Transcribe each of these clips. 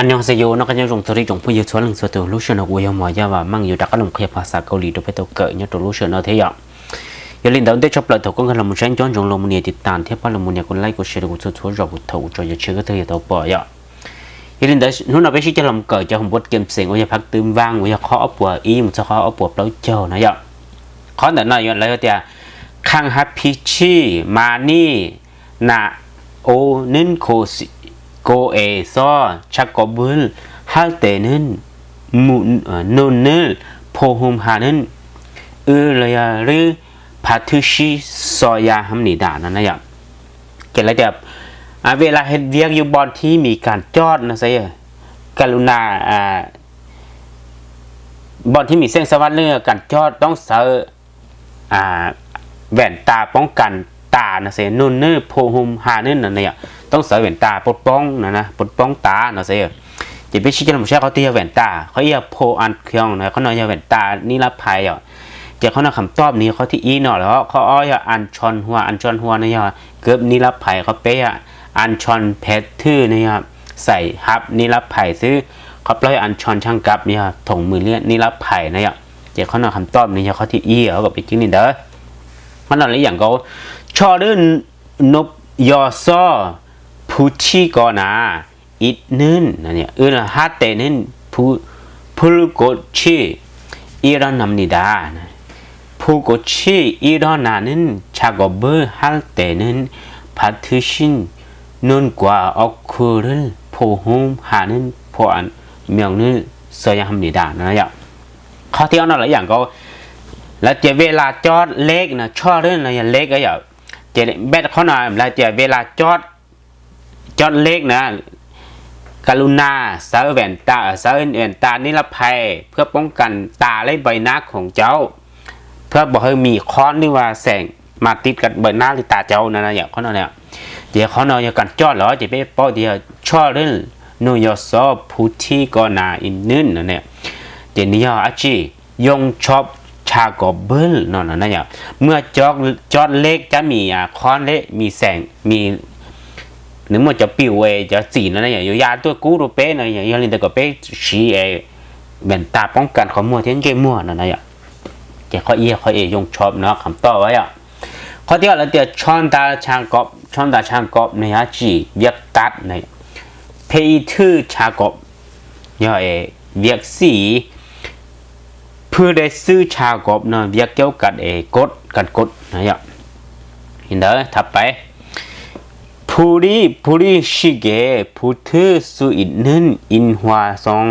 อันยองเซโยนกยังจงทริจงพูดชวนหลังสวดตัวลูกชนกวยมอยาว่ามั่งอยู่ดักก็ลงเคลียภาษาเกาหลีตัวไปตัวเกิดเนี่ยตัวลูกชนเทียอย่าลืมดาวได้ชอบเลยตัวก็กำลังมุ่งใช้ย้อนจงลงมันเนี่ยติดตามเทียบว่าลงมันเนี่ยคนไล่ก็เชื่อกูชัวร์เรากูถูกจอยเชื่อก็เทียตัวปล่อยอย่าลืมได้นู้นเอาไปชี้จะลำเกิดจะของบทเกมเสียงว่าจะพักตื่นว่างว่าจะข้ออัปวอีมันจะข้ออัปวแล้วเจ้านะอย่าข้อแต่หน่อยอย่างไรก็แต่คังฮับพิชีมานี่นาโอนินโคสิโกเอซอชักกบุลฮัลเตนินมุนนุนนิลโพฮุมฮานินเลยหรือพัทุชิซอยาฮัมนิดานั่นนะอย่างเกิดอะไรแบบเวลาเห็นเวียกอยู่บอลที่มีการจอดนะใช่ไหมกรุณาบอลที่มีเส้นสวัสดิ์เรื่องการจอดต้องใส่แว่นตาป้องกันตานะเสียนุ่นเนื้อโพหุมหาเนื้อนั่นเนี่ยต้องใส่แว่นตาปดป้องนะปดป้องตานะเสียจะไปชี้แจงผมใช้เขาตีแว่นตาเขาเรียกโพอันเคองนะเขาหน่อยแว่นตานิรภัยจะเขาหน่อยคำตอบนี้เขาที่อีหน่อยแล้วเขาอ้อยอันชอนหัวเนี่ยเกือบนิรภัยเขาเป๊ะอันชอนเพชรทื่อเนี่ยใส่ฮับนิรภัยซื้อเขาปล่อยอันชอนช่างกับเนี่ยถงมือเลี้ยนิรภัยเนี่ยจะเขาหน่อยคำตอบนี้เขาที่อีเขาก็ไปกินนี่เด้อมันอะไรอย่างเขาชอเดินนบยอซอผู้ชีก่อนาอิดนึนนั่นเนี่ยฮัตเตนึนผู้กดชีอีรอนนำนิดาผู้กดชีอีรอนนานึนชากบเบอร์ฮัตเตนึนพัทุชินนุนกว่าออกคูรุลผู้หุมหานึนผู้อันเมียงนึนสยามนิดานั่นเนี่ยข้อที่อะไรอย่างเขาแล้วเจเวลาจอดเล็กนะชอบเรื่องอะไรเล็กก็อย่างเจเบ็ดเขาหน่อยแล้วเจเวลาจอดเล็กนะกรุณาใส่แว่นตาใส่แว่นตานิรภัยเพื่อป้องกันตาและใบหน้าของเจ้าเพื่อบอกให้มีค้อนหรือว่าแสงมาติดกับใบหน้าหรือตาเจ้านั่นนะอย่างเขาหน่อยเนี่ยเดี๋ยวเขาหน่อยการจอดเหรอเจเบ็ดป้อเดียวชอบเรื่องนูยอซอผู้ที่ก่อนาอินนึนนั่นเนี่ยเจนี่อาชียงชอบชากบเบิลนั่นนะเนี่ยเมื่อจอดเล็กจะมีค้อนเล็กมีแสงมีหรือมันจะปิวจะสีนั่นนะอย่างยาตัวกู้ตัวเป๊ะนะอย่างลินเตอร์ก็เป๊ะชี้แว่นตาป้องกันของมัวที่นั่นเกมัวนั่นนะอย่างแกเขายงชอบเนาะคำต่อไว้ข้อที่เราเดี๋ยวช่อนตาช่างกบในอาชีเวียกตัดในเพย์ทื่อชากบย่อเวียกสีเพื่อได้ซื้อชากบเนาะเวียกเกี่ยวกับกดนะอย่างเห็นเด้อทับไปผู้รีชิเกผู้ถือสุอินนึนอินหัวซอง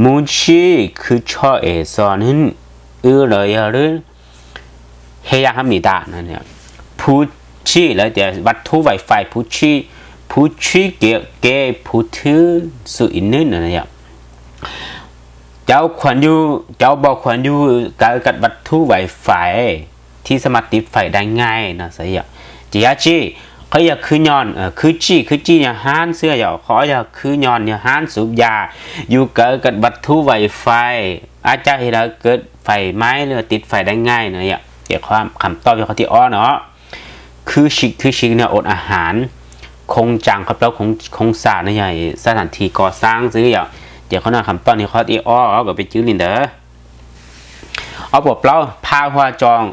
มูชีคือชอซอนึนเลยหรือเฮียฮัมนิดานั่นเนี่ยผู้ชีแล้วจะวัตถุไวไฟผู้ชีเกผู้ถือสุอินนึนนั่นเนี่ยเจ้าบอกควรอยู่การกัดวัตถุไวไฟที่สามารถติดไฟได้ง่ายนะสิจีอาจีเขาอยากคือยอนคือจีเนี่ยห้านเสื้อหยอกเขาอยากคือยอนเนี่ยห้านสูบยาอยู่กับวัตถุไวไฟอาจจะเห็นแล้วเกิดไฟไหม้หรือติดไฟได้ง่ายเนี่ยเกี่ยวกับคำตอบของเขาที่อ้อเนาะคือชิกเนี่ยอดอาหารคงจังครับแล้วคงสาในใหญ่สถานที่ก่อสร้างซื้ออย่างเดี๋ยวเขาหน้าคำตอบนี้เขาที่อ้อก็ไปจื้อลินเด้อเอาบอกเราพาหัวจอง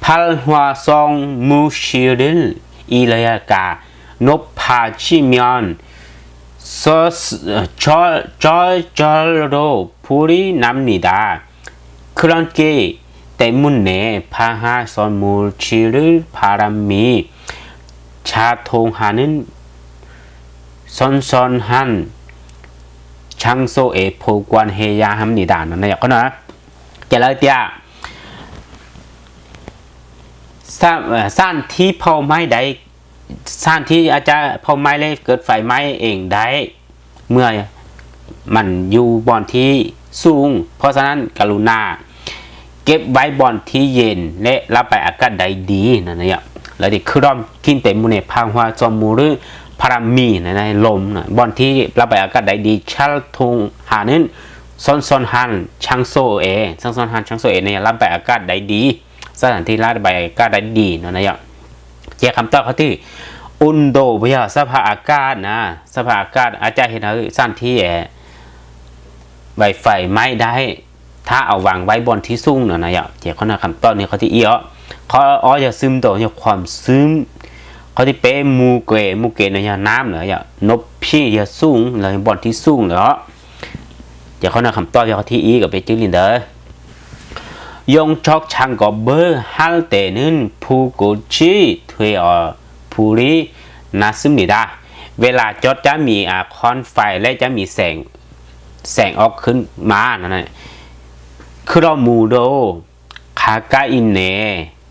พัลหัวซองมูชิริลอีเลยกานบพาชิมยอนซอสจอโรพูริน้ำนิดาครันเกแต่มุนเน่พาหาซอนมูชิริลพารามีชาทงหานินซอนฮันช่างโซโพกวนเฮียฮัมนิดานั่นนะก็นะแกเลยเตียสร้างที่เผาไหม้ได้สร้างที่อาจจะเผาไหม้เลยเกิดไฟไหม้เองได้เมื่อมันอยู่บอนที่สูงเพราะฉะนั้นกรุณาเก็บไว้บอนที่เย็นและรับไปอากาศได้ดีนั่นเนี่ยแล้วเด็กคือร่อมกินเต็มมูเนพังหัวจอมมูหรือพารามีในลมนะบอนที่ระบายอากาศได้ดีชัลทงหานึนซอนฮันช่างโซเนี่ยระบายอากาศได้ดีสถานที่ระบายอากาศได้ดีนั่นนะเจ้าคำตอบเขาที่ อุนโดพยาสภาพอากาศนะสภาพอากาศอาจจะเห็นสั้นที่ไวไฟไม่ได้ถ้าเอาวางไว้บนที่สูงนะอย่าเจ้าเขาหน้าคำตอนนี้เขาที่อีเขาจะซึมโดนความซึมเขาที่เป๊มูเกเนี่ยน้ำเหรออย่านบพี่จะสูงเลยบนที่สูงเหรอเจ้าเขาหน้าคำตอนเขาที่อีกับไปจื้อลินเดอร์ยงชอกช่างกับเบอร์ฮัลเตนึนผู้กุชีถวยผู้รีน่าซึมนิดาเวลาจดจะมีคอนไฟและจะมีแสงออกขึ้นมานั่นแหละคือเรามูโดคากาอินเน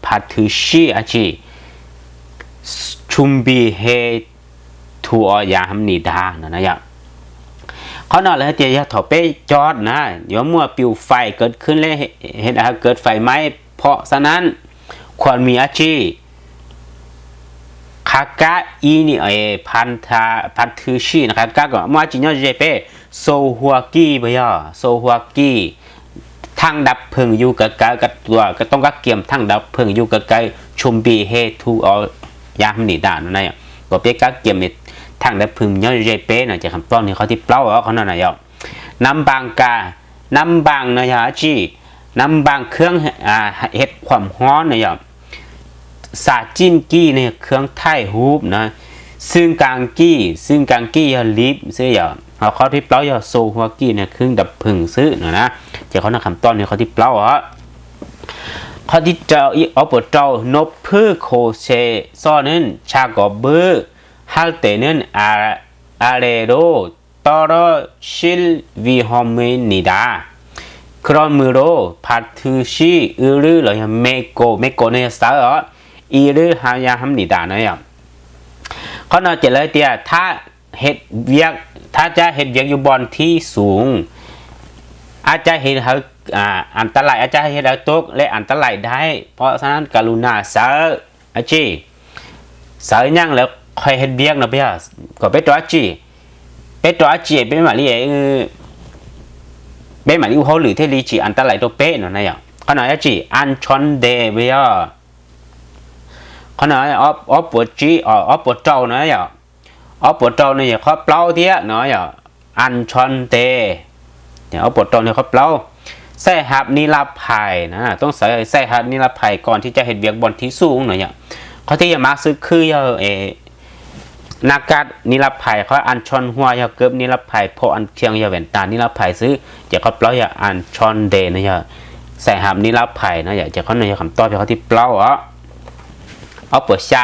พัทุชิอาชีชุมบีเฮทัวยาฮัมนิดานั่นนะเขาหน่อยเลยเจียถอเป้จอดนะเดี๋ยวมัวปิวไฟเกิดขึ้นเลยเห็นเกิดไฟไหมเพราะฉะนั้นควรมีอาชีคากาอีนี่พันธุชีนะครับก็มาจินยอเจเป้โซฮัวกีไปย่อโซฮัวกีทั้งดับเพลิงอยู่กับตัวก็ต้องกักเกี่ยมทั้งดับเพลิงอยู่กับชุมบีเฮทูยามหนีด่านนั่นน่ะก็เป้กักเกี่ยมทางได้พึงย่อยเจเป้น่ะจะคำต้อนนี่เขาที่เปล่าเขานั่นน่ะยอน้ำบางกาน้ำบางนะยาจีน้ำบางเครื่องเห็ดความฮ้อนนะยอสาจิ้นกี้เนี่ยเครื่องไทยฮูบนะซึ่งกางกี้ยาลิฟซื้อยาเขาที่เปล่ายาโซฮัวกี้เนี่ยเครื่องดับพึงซื้อนะจะเขาหน้าคำต้อนนี่เขาที่เปล่าเขาที่เจ้าอีอปเจ้านบเพื่อโคเชซ่อนั้นชากอบเบอร์ฮัลเตนึนอาเรโดตอรชิลวิฮอมเมนิดาครอนมือโรพัทุชีอือรือเลยเมโกเนี่ยสาวอีรือหายาฮัมนิดาเนี่ยเขาน่าจะเลยเดียถ้าเห็ดเวียกถ้าจะเห็ดเวียกอยู่บนที่สูงอาจจะเห็นอันตรายอาจจะเห็นตกและอันตรายได้เพราะฉะนั้นกรุณาเสืออาชีเสือยังแล้วใครเห็นเบียกนะพี่ฮะก็ไปตัวจีเป็นหมาลีเป็นหมาลีเขาหรือเทลีจีอันตรายตัวเป๊ะนะเนี่ยขนาดจีอันชอนเดพี่ฮะขนาดปวดจีปวดเจ้านะเนี่ยปวดเจ้าเนี่ยเขาเปล่าเทียนะเนี่ยอันชอนเดเนี่ยปวดเจ้าเนี่ยเขาเปล่าใส่หับนิรภัยนะต้องใส่หับนิรภัยก่อนที่จะเห็นเบียกบนที่สูงหน่อยเนี่ยเขาที่จะมาซื้อคือนักการนิรภัยเขาอันชอนหัวยาเกิบนิรภัยพออันเชียงยาแหวนตานิรภัยซื้อจะเขาเปล่าอย่าอันชอนเดนะอย่าใส่หับนิรภัยนะอย่าจะเขาในคำตอบเขาที่เปล่าเอาเปิดชา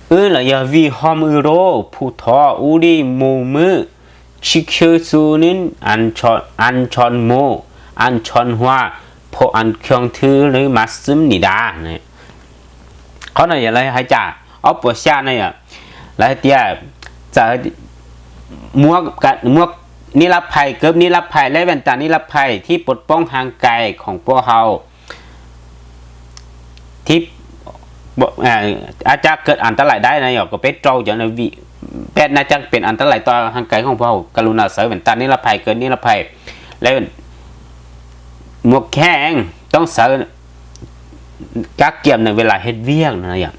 เลยอย่าวีฮอมโรผู้ทออูดีมูมือชิคิซูนินอันชอนโมอันชอนหัวพออันเชียงทือหรือมาซึมนิดาเนี่ยเขาในอย่าไรให้จ่าเอาเปิดชาเนี่ยแล้วเตี้ยจะมวกนิรภัยเกิบนิรภัยและแว่นตานิรภัยที่ปกป้องทางกายของพวกเราที่อาจจะเกิดอันตรายได้นะหยอกก็เป็นโจอย่างนั้นแพทย์น่าจะเป็นอันตรายต่อทางกายของพวกเรากรุณาใส่แว่นตานิรภัยเกินนิรภัยและหมวกแข้งต้องใส่กักเกี่ยมในเวลาเฮ็ดเวียงนะอย่าง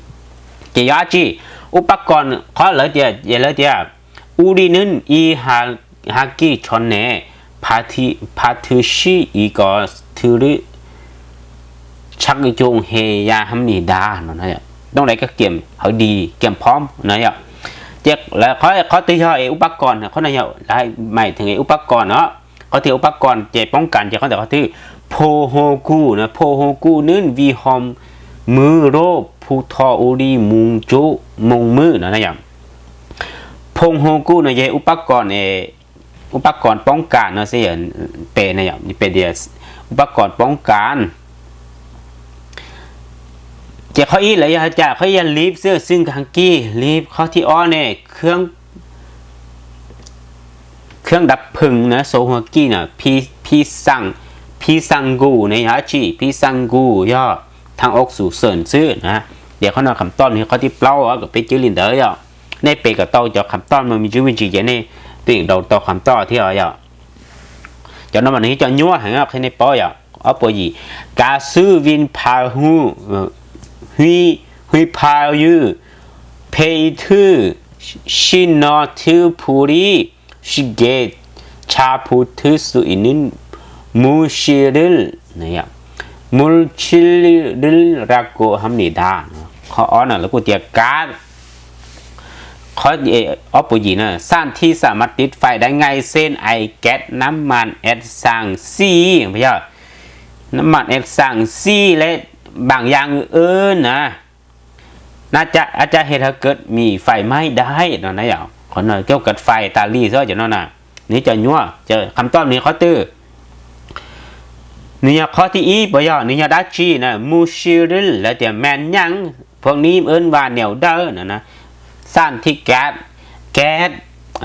เจียจีอุปกรณ์เขาเลยเดียอูดีนึนอีฮากิชอนเน่พาทุชีอีกอสทูริชักจงเฮียฮัมนิดาเนาะเนี่ยต้องไหนก็เกี่ยมเขาดีเกี่ยมพร้อมเนาะเจ๊กแล้วเขาตีเขาอุปกรณ์เขาเนี่ยได้หมายถึงอุปกรณ์เนาะเขาถืออุปกรณ์เจ๊ป้องกันเจ๊เขาแต่เขาถือโพโฮกูนะโพโฮกูนึนวีฮอมมือโรผู้ทออูดีมุงจุมุงมือนะอย่างพงโฮกูนะเยอุปกรณ์อุปกรณ์ป้องกันนะสิเป็นนะอย่างเป็นเดียอุปกรณ์ป้องกันเจ้าเขาอีเลยจะเขายันลีฟเสื้อซึ่งฮังกี้ลีฟเขาที่อ้อเนี่ยเครื่องดับเพลิงนะโซฮังกี้นะพี่ซังกูในฮาชิพี่ซังกูย่อทางออกสู่เสินซื้อนะเดี๋ยวเขานำคำต้อนนี้เขาที่เปล่าก็ไปจื้อลินเดอร์ย่อในเปกับเต้าจะคำต้อนมันมีชื่อวิจิตรเนี่ยติ่งเราต่อคำต้อนที่ย่อจะนำมันนี้จะยั่วหางใครในป้อย่อเอาปอยกาซื้อวินพาหูฮุยพายู 페이트 시너트풀이 쉽게 잡을 수 있는 물질이라고 합니다. 어느 là của tiệc cá có ở bộ gì nè san thiสามารถติดไฟได้ง่ายเส้นไอแก๊สน้ำมันแอดซังซีไม่ใช่น้ำมันแอดซังซีและบางอย่างอื่นนะน่าจะอาจจะเหตุให้เกิดมีไฟไหม้ได้นะนะอย่างคนหน่อยเกี่ยวกับไฟตาลีซะจะนั่นน่ะนี่จะยั่วจะคำตอบนี้เขาตื้อนี่ข้อที่อีบ่ยอนี่ดัชชีนะมูชิริลและแต่แมนยังพวกนี้เอิ้นว่าแนวเด้อนะสร้างที่แก๊ส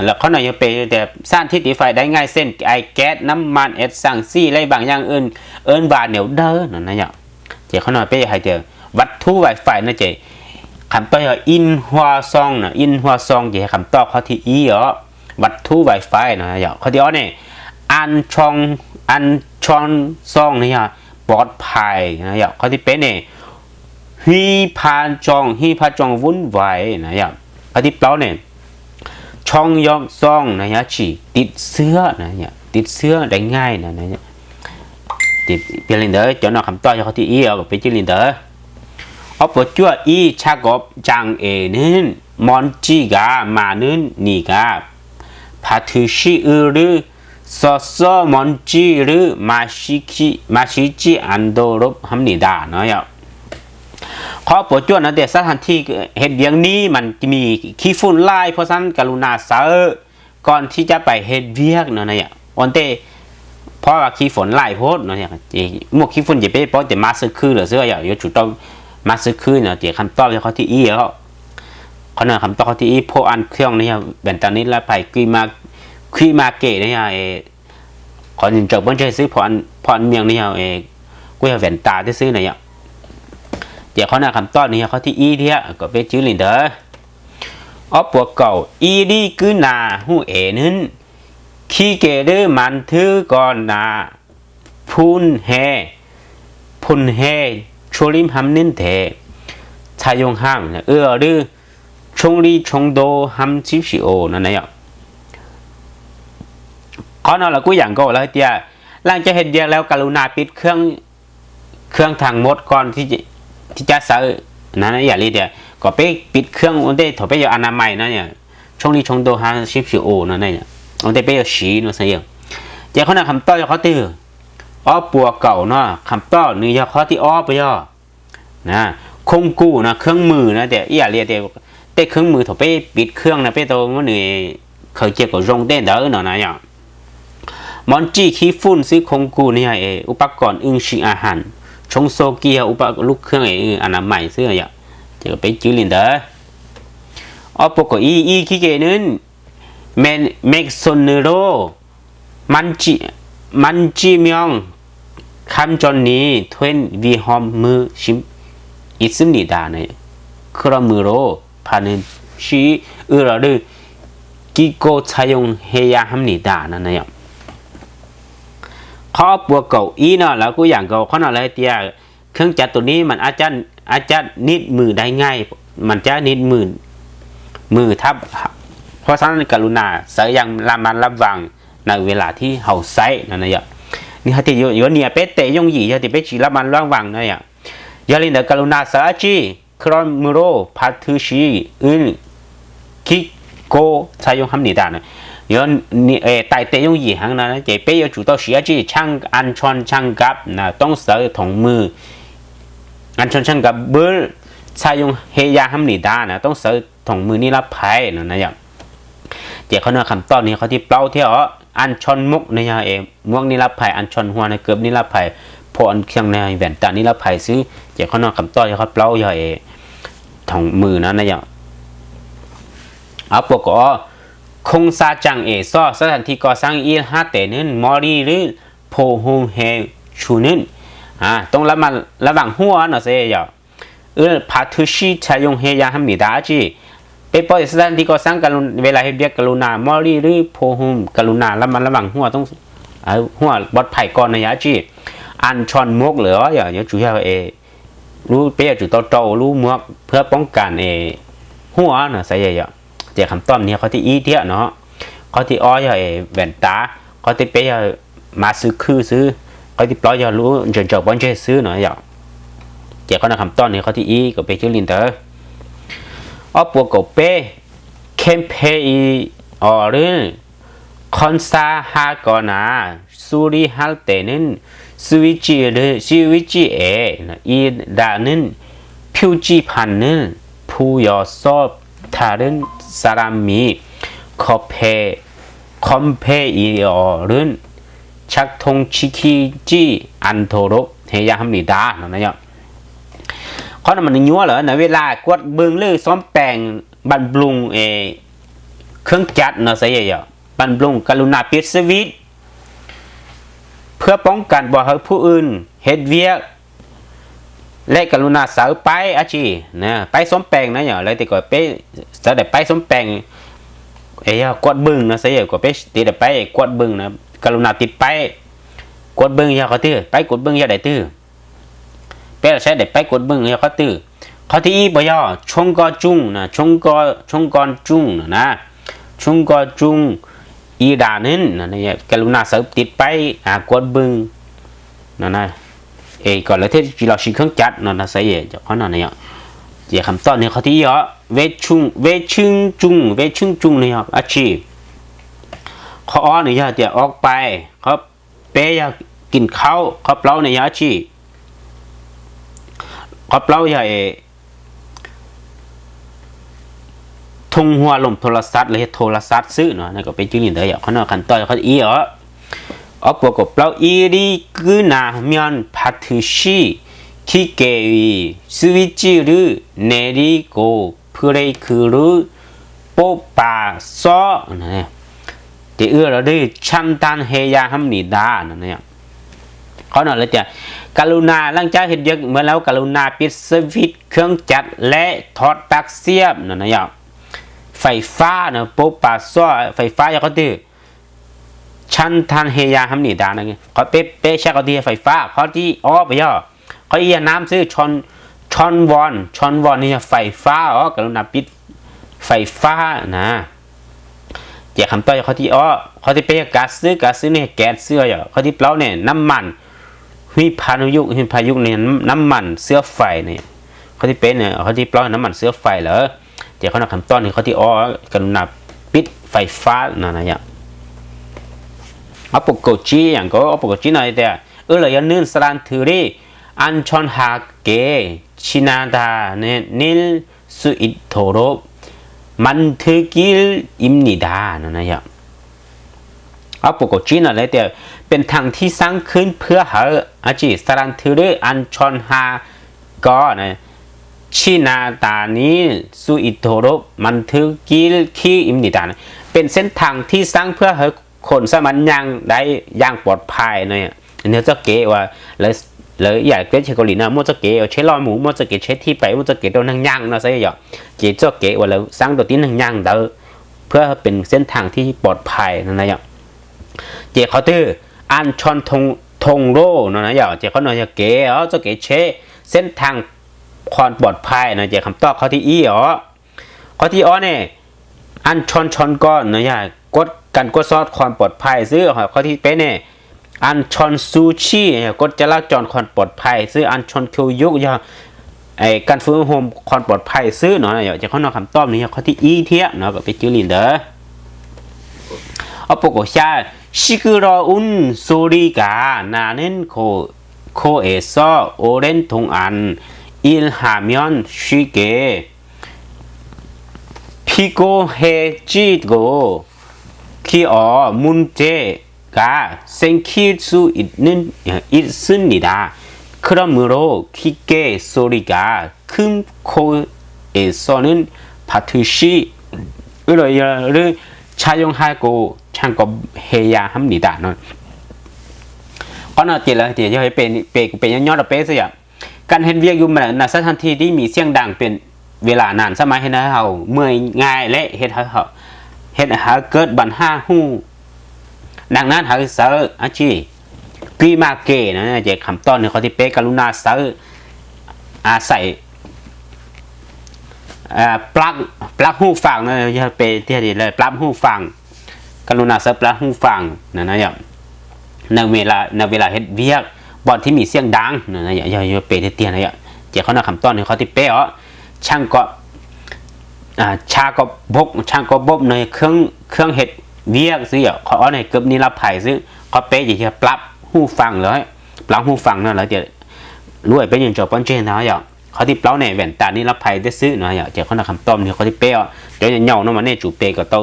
แล้วเขาหน่อยจะไปแต่สร้างที่ติดไฟได้ง่ายเส้นไอแก๊สน้ำมันเอสซังซี่อะไรบางอย่างเอิ้นว่าแนวเด้อนะอย่างเจ้าเขาหน่อยไปให้เจอวัตถุไวไฟนะเจ้คำตอบอินหัวซองนะอินหัวซองจะให้คำตอบข้อที่อีวัตถุไวไฟนะอย่างข้อที่เนี่ยอันช่องซองนี่ปลอดภัยนะอย่างข้อที่เป็นเนี่ยฮีพาจองวุ่นวายนะอย่างข้อที่เปล่าเนี่ยช่องยองซองนะฉีติดเสื้อนะอย่างติดเสื้อได้ง่ายนะติดเปลี่ยนเด้อจนเอาคำตอบข้อที่อีเอาไปจิ้มเด้อเอาปวดจั่วอีชากบจังนึนมอนจิกามานึนนี่กาพาทุชิหรือซอสมอนจิหรือมาชิจิอันโดรบฮัมนิดาเนาะอย่างขอปวดจั่วนะแต่สถานที่เหตุอย่างนี้มันจะมีขี้ฝุ่นไล่เพราะฉะนั้นกรุณาเซอก่อนที่จะไปเหตุเวียกเนาะอย่างวันเตเพราะว่าขี้ฝุ่นไล่โพดเนาะอย่างหมวกขี้ฝุ่นจะไปเพราะแต่มาสึกคือหรือเสื้ออย่างจุดต้องมาสึกคือเนาะแต่คำตอบเขาที่อีแล้วเขาเนี่ยคำตอบเขาที่อีพออันเครื่องเนี่ยแบนตานิดแล้วไปคุยมาเกะเนี่ยขอหนึ่งจบเพิ่งจะซื้อพออันเมียงเนี่ยกูจะแบนตาที่ซื้อเนี่ยเดี๋ยวเขาเนี่ยคำตอบนี้เขาที่อีที่ก็ไปจื้อลินเดอร์อ๋อปวกเก่าอีดีคือนาหูนึงขี้เกเดอมันถือก่อนนาพุนเฮชลิมฮัมนินเทชายงห้ามหรือชงลีชงโดฮัมชิชิโอนั่นเองเขาเนี่ยเรากูอย่างก็แล้วเดียหลังจากเห็นเดียแล้วกรุณาปิดเครื่องทางมดก่อนที่จะใส่นั่นอย่าลีเดียก็ไปปิดเครื่องอันเดถอดไปอยู่อนามัยนั่นเนี่ยชงลีชงโดฮัมชิชิโอนั่นเองอันเดไปอยู่ฉีนั่นเองเจ้าเขาเนี่ยคำตอบเขาตื้ออ้อปัวเก่าเนาะคำตอบนี่ยาข้อที่อ้อไปย่อนะคงกู้นะเครื่องมือนะแต่อย่าเรียกแต่เครื่องมือถอดไปปิดเครื่องนะไปตัวมันนี่เคยเกี่ยวกับโรงเต้นเด้อเนาะนะอย่างมอนจีขี้ฝุ่นซื้อคงกู้เนี่ยอุปกรณ์อึ้งชิอาหารชงโซเกียอุปกรณ์ลูกเครื่องอนามัยซื้ออย่างจะไปจื้อลินเด้ออ้อปกอีขี้เกนึนเมกโซเนโรมันจีเมียงคำจนนี้ทวนวีหอมมือชิมอิสมิดาเนี่ยครมือโรพันชีหรือกิโกชายงเฮียฮัมนิดานั่นเนี่ยข้อปัวเก่าอีเนาะแล้วกูอย่างเก่าข้ออะไรเตียเครื่องจักรตัวนี้มันอาจารย์นิดมือได้ง่ายมันจะนิดมือทับเพราะฉะนั้นกรุณาใส่ยังระวังในเวลาที่เฮาใช้นั่นเนี่ยนี่ฮะที่อยู่เนี่ยเป็ดเตยยงหยี่ฮะที่เป็ดชีละมันระวังเนี่ยอย่าลืมกรุณาสาจีครอนมือโรพัทธุชีคิโกใช้ยงคำนี้ได้นะย้อนนี่ไต่เตยยงหยี่หังนะเจ๊เป้ยจุดต่อเสียจีช่างอันชอนช่างกับนะต้องใส่ถุงมืออันชอนช่างกับเบอร์ใช้ยงเฮียคำนี้ได้นะต้องใส่ถุงมือนี่รับไพ่นั่นนะอย่างเจ้าเขาเนี่ยคำตอบนี้เขาที่เปล่าเท่าอันชอนมุกเนี่ยม่วงนิรภัยอันชอนหัวในเกือบนิรภัยพออันเครื่องในแว่นตานิรภัยซื้อเจ้าเขานอนคำต้อยเขาเปล่าย่อยถุงมือนะอย่างเอาปกคงซาจังซอสถานที่ก่อสร้างอีลฮาเตนึนมอรีหรือโพฮงเฮชูนึนต้องระวังหัวนะเสียอย่างพาทุชิชายงเฮียฮัมมิดาจีเป็นปสถานที่ก่อสร้างกันเวลาเรียกกรุณามอรีหรือโพหุมกรุณาระวังหัวต้องหัวบดไผ่ก่อนนะยะจีอันชอนมกเหลืออย่างจุยารู้เปียจุดโตรู้มกเพื่อป้องกัน หัวเนาะใส่ใหญ่เจ้าคำต้อมเนี่ยเขาที่อีเดียเนาะเขาที่อ้อยแว่นตาเขาที่ไปมาซื้อคือซื้อเขาที่ปล่อยรู้จนบอลเจซื้อเนาะเจ้าเขาในคำต้อนเนี่ยเขาที่อีก็ไปชื่อลินเตอร์อ๋อปวกบเป้เข้มเพย์ออรึคอนซาฮากอนาซูริฮัลเตนึนสวิจิเออีดานึนพิวจีพันนึนผู้ยอซอบทารึนสารามีคอมเพอีออรึนชักทงชิคิจีอันโทรกเฮียฮัมนิดาเนาะเนี่ยเขานำมันยัวเหรอในเวลากวดเบิ้งเลือซ้อมแปลงบรรลุงเครื่องจัดเนาะใส่ใหญ่บรรลุงกรุณาปิดสวิตเพื่อป้องกันบ่ให้ผู้อื่นเฮ็ดเวียกและกรุณาเสาไปอาชีนะไปซ้อมแปลงนะอย่างไรแต่ก็ไปเสด็จไปซ้อมแปลงกวดเบิ้งนะใส่ใหญ่ก็ไปติดไปกวดเบิ้งนะกรุณาติดไปกดเบิ้งยาเขาตื้อไปกดเบิ้งยาได้ตื้อเป็นใช้ได้ไปกดเบิ้งยาเขาตื้อเขาที่อีบ่ยอชงกอจุงนะชงกอนจุงนะชงกอจุงอีดานึนนะเนี่ยกรุณาเสพติดไปกดเบิ้งนะก่อนแล้วที่เราชิงเครื่องจัดนะใส่จะเขานั่นเนี่ยเดี๋ยวคำตอบเนี่ยเขาที่อีเวชึงจุงเนี่ยอาชีพเขาอ้อนเนี่ยจะออกไปเขาเป๊ยกินข้าวเขาเปล่าในยาชีเขาเปล่าใหญ่ทงหัวลมโทรศัพท์เลยโทรศัพท์ซื้อเนาะนั่นก็เป็นจุดนี้เดียวเขาเนาะขันต่อยเขาอีเอาปวกกับเปล่าอีดีกือนาเมียนพัทชีคิเกวีสวิจิหรือเนริโกเพลย์คือรู้โปปาซอเนี่ยที่เราได้ชันตันเฮียฮัมนิดาเนี่ยเขาหน่อยเลยจ้ะกรุณาหลังจากเห็นเยอะเมื่อแล้วกรุณาปิดสวิตช์เครื่องจักรและถอดปลั๊กเสียบเนี่ยไฟฟ้าเนาะปุ๊บปาซ้อไฟฟ้าอย่างเขาตื้อชันทันเฮียฮัมนิดาเนี่ยเขาเป๊ะเช็คเขาที่ไฟฟ้าเขาที่ไปย่อเขาเอียน้ำซื้อชอนวอนนี่ไฟฟ้ากรุณาปิดไฟฟ้านะเจ้าคำต้อยเขาที่เขาที่เป็นก๊าซซื้อเนี่ยแก๊สเสื้อเขาที่เปล่าเนี่ยน้ำมันวิพายุเนี่ยน้ำมันเสื้อไฟเนี่ยเขาที่เป็นเนี่ยเขาที่เปล่าน้ำมันเสื้อไฟเหรอเจ้าเขาหนักคำต้อนเนี่ยเขาที่กรุณาปิดไฟฟ้าเนี่ยเอาปกติอย่างก็เอาปกติหน่อยแต่เลยยันนื่นสลันถือรีอันชอนฮาเกชินาดาเนี่ยนิลสุอิโทโรมันถือกิลอิมนิดาเนี่ยเอาปกติอะไรแต่เป็นทางที่สร้างขึ้นเพื่อหาอาชีพสรันถืออันชอนฮาก็นะชินาตานี้สุอิโทโรมันถือกิลคีอิมนิดาเป็นเส้นทางที่สร้างเพื่อให้คนสามัญยังได้อย่างปลอดภัยเนี่ยเนื้อจะเกว่าเลยอยากเป็นเชโกลีนะมั่วจะเกใช้ลอยหมูมั่วจะเกใช้ที่ไปมั่วจะเกโดนนั่งย่างนะใช่ไหมเกจะเกว่าแล้วสร้างตัวที่นั่งย่างเด้อเพื่อเป็นเส้นทางที่ปลอดภัยนั่นนะเจเขาตื้ออันชอนทงโร่นะเจเขาหน่อยเกจะเกใช้เส้นทางความปลอดภัยนะเจคำตอบเขาที่เขาที่เนี่ยอันชอนก้อนนะกดซอสความปลอดภัยซื้อเขาที่เป็นเนี่ยอันชอนซูชิกดจราจรความปลอดภัยซื้ออันชอนคิวยุกการฟื้นโฮมความปลอดภัยซื้อเนาะจะเขานอกคำตอบนี้เขาที่อีเทียเนาะก็ไปจื้อลินเด้อเอาปกติชิคุโรอุนโซริกานาเนนโคเอซอโอเรนทงอันอิลฮามยอนชิเกพิโกเฮจิโกคีมุนเจกาเซนคิสุอิซึนิดาครามโรคิเกโซริกาคึมโคเอซอนึนพัทุชิหรือชายงไฮโกช่างก็เฮียฮัมนิดาเนาะก็น่าจะเลยที่จะให้เป็นยอดเป๊ะสิการเห็นเวียกอยู่มันในสถานที่ที่มีเสียงดังเป็นเวลานานสมัยให้นะเขาเมื่อยง่ายและเฮ็ดให้เกิดบัญหาหูดังนั้นเขาเสืออาชีกีมาเกนะเจ้าคำต้อนเนี่ยเขาที่เป๊ะกรุณาเสืออาศัย ปลั๊กหูฟังนะจะไปที่ดีเลยปลั๊กหูฟังกรุณาเซิร์ฟปลั๊กหูฟังนะอย่างในเวลาเฮ็ดเวียกบอลที่มีเสียงดังนะอย่าไปเตี้ยนะอย่างเจ้าเขาหน้าคำต้อนเขาที่เป๊ะช่างก็ช่างก็บในเครื่องเฮ็ดเวียกซื้อเขาเอาในเกือบนิรภัยซื้อเขาเป๊ะอย่างที่ปลั๊กหูฟังเลยปลั๊กหูฟังนั่นแหละเดี๋ยวรวยไปยืนจบป้อนเจนนะอย่างเขาที่เปล่าในแว่นตานิรภัยได้ซื้อนะอย่างเจ้าเขาหน้าคำต้อนเขาที่เป๊ะเดี๋ยวเหย่านั่นมันเนี่ยจูเป๊ะก็ต้อง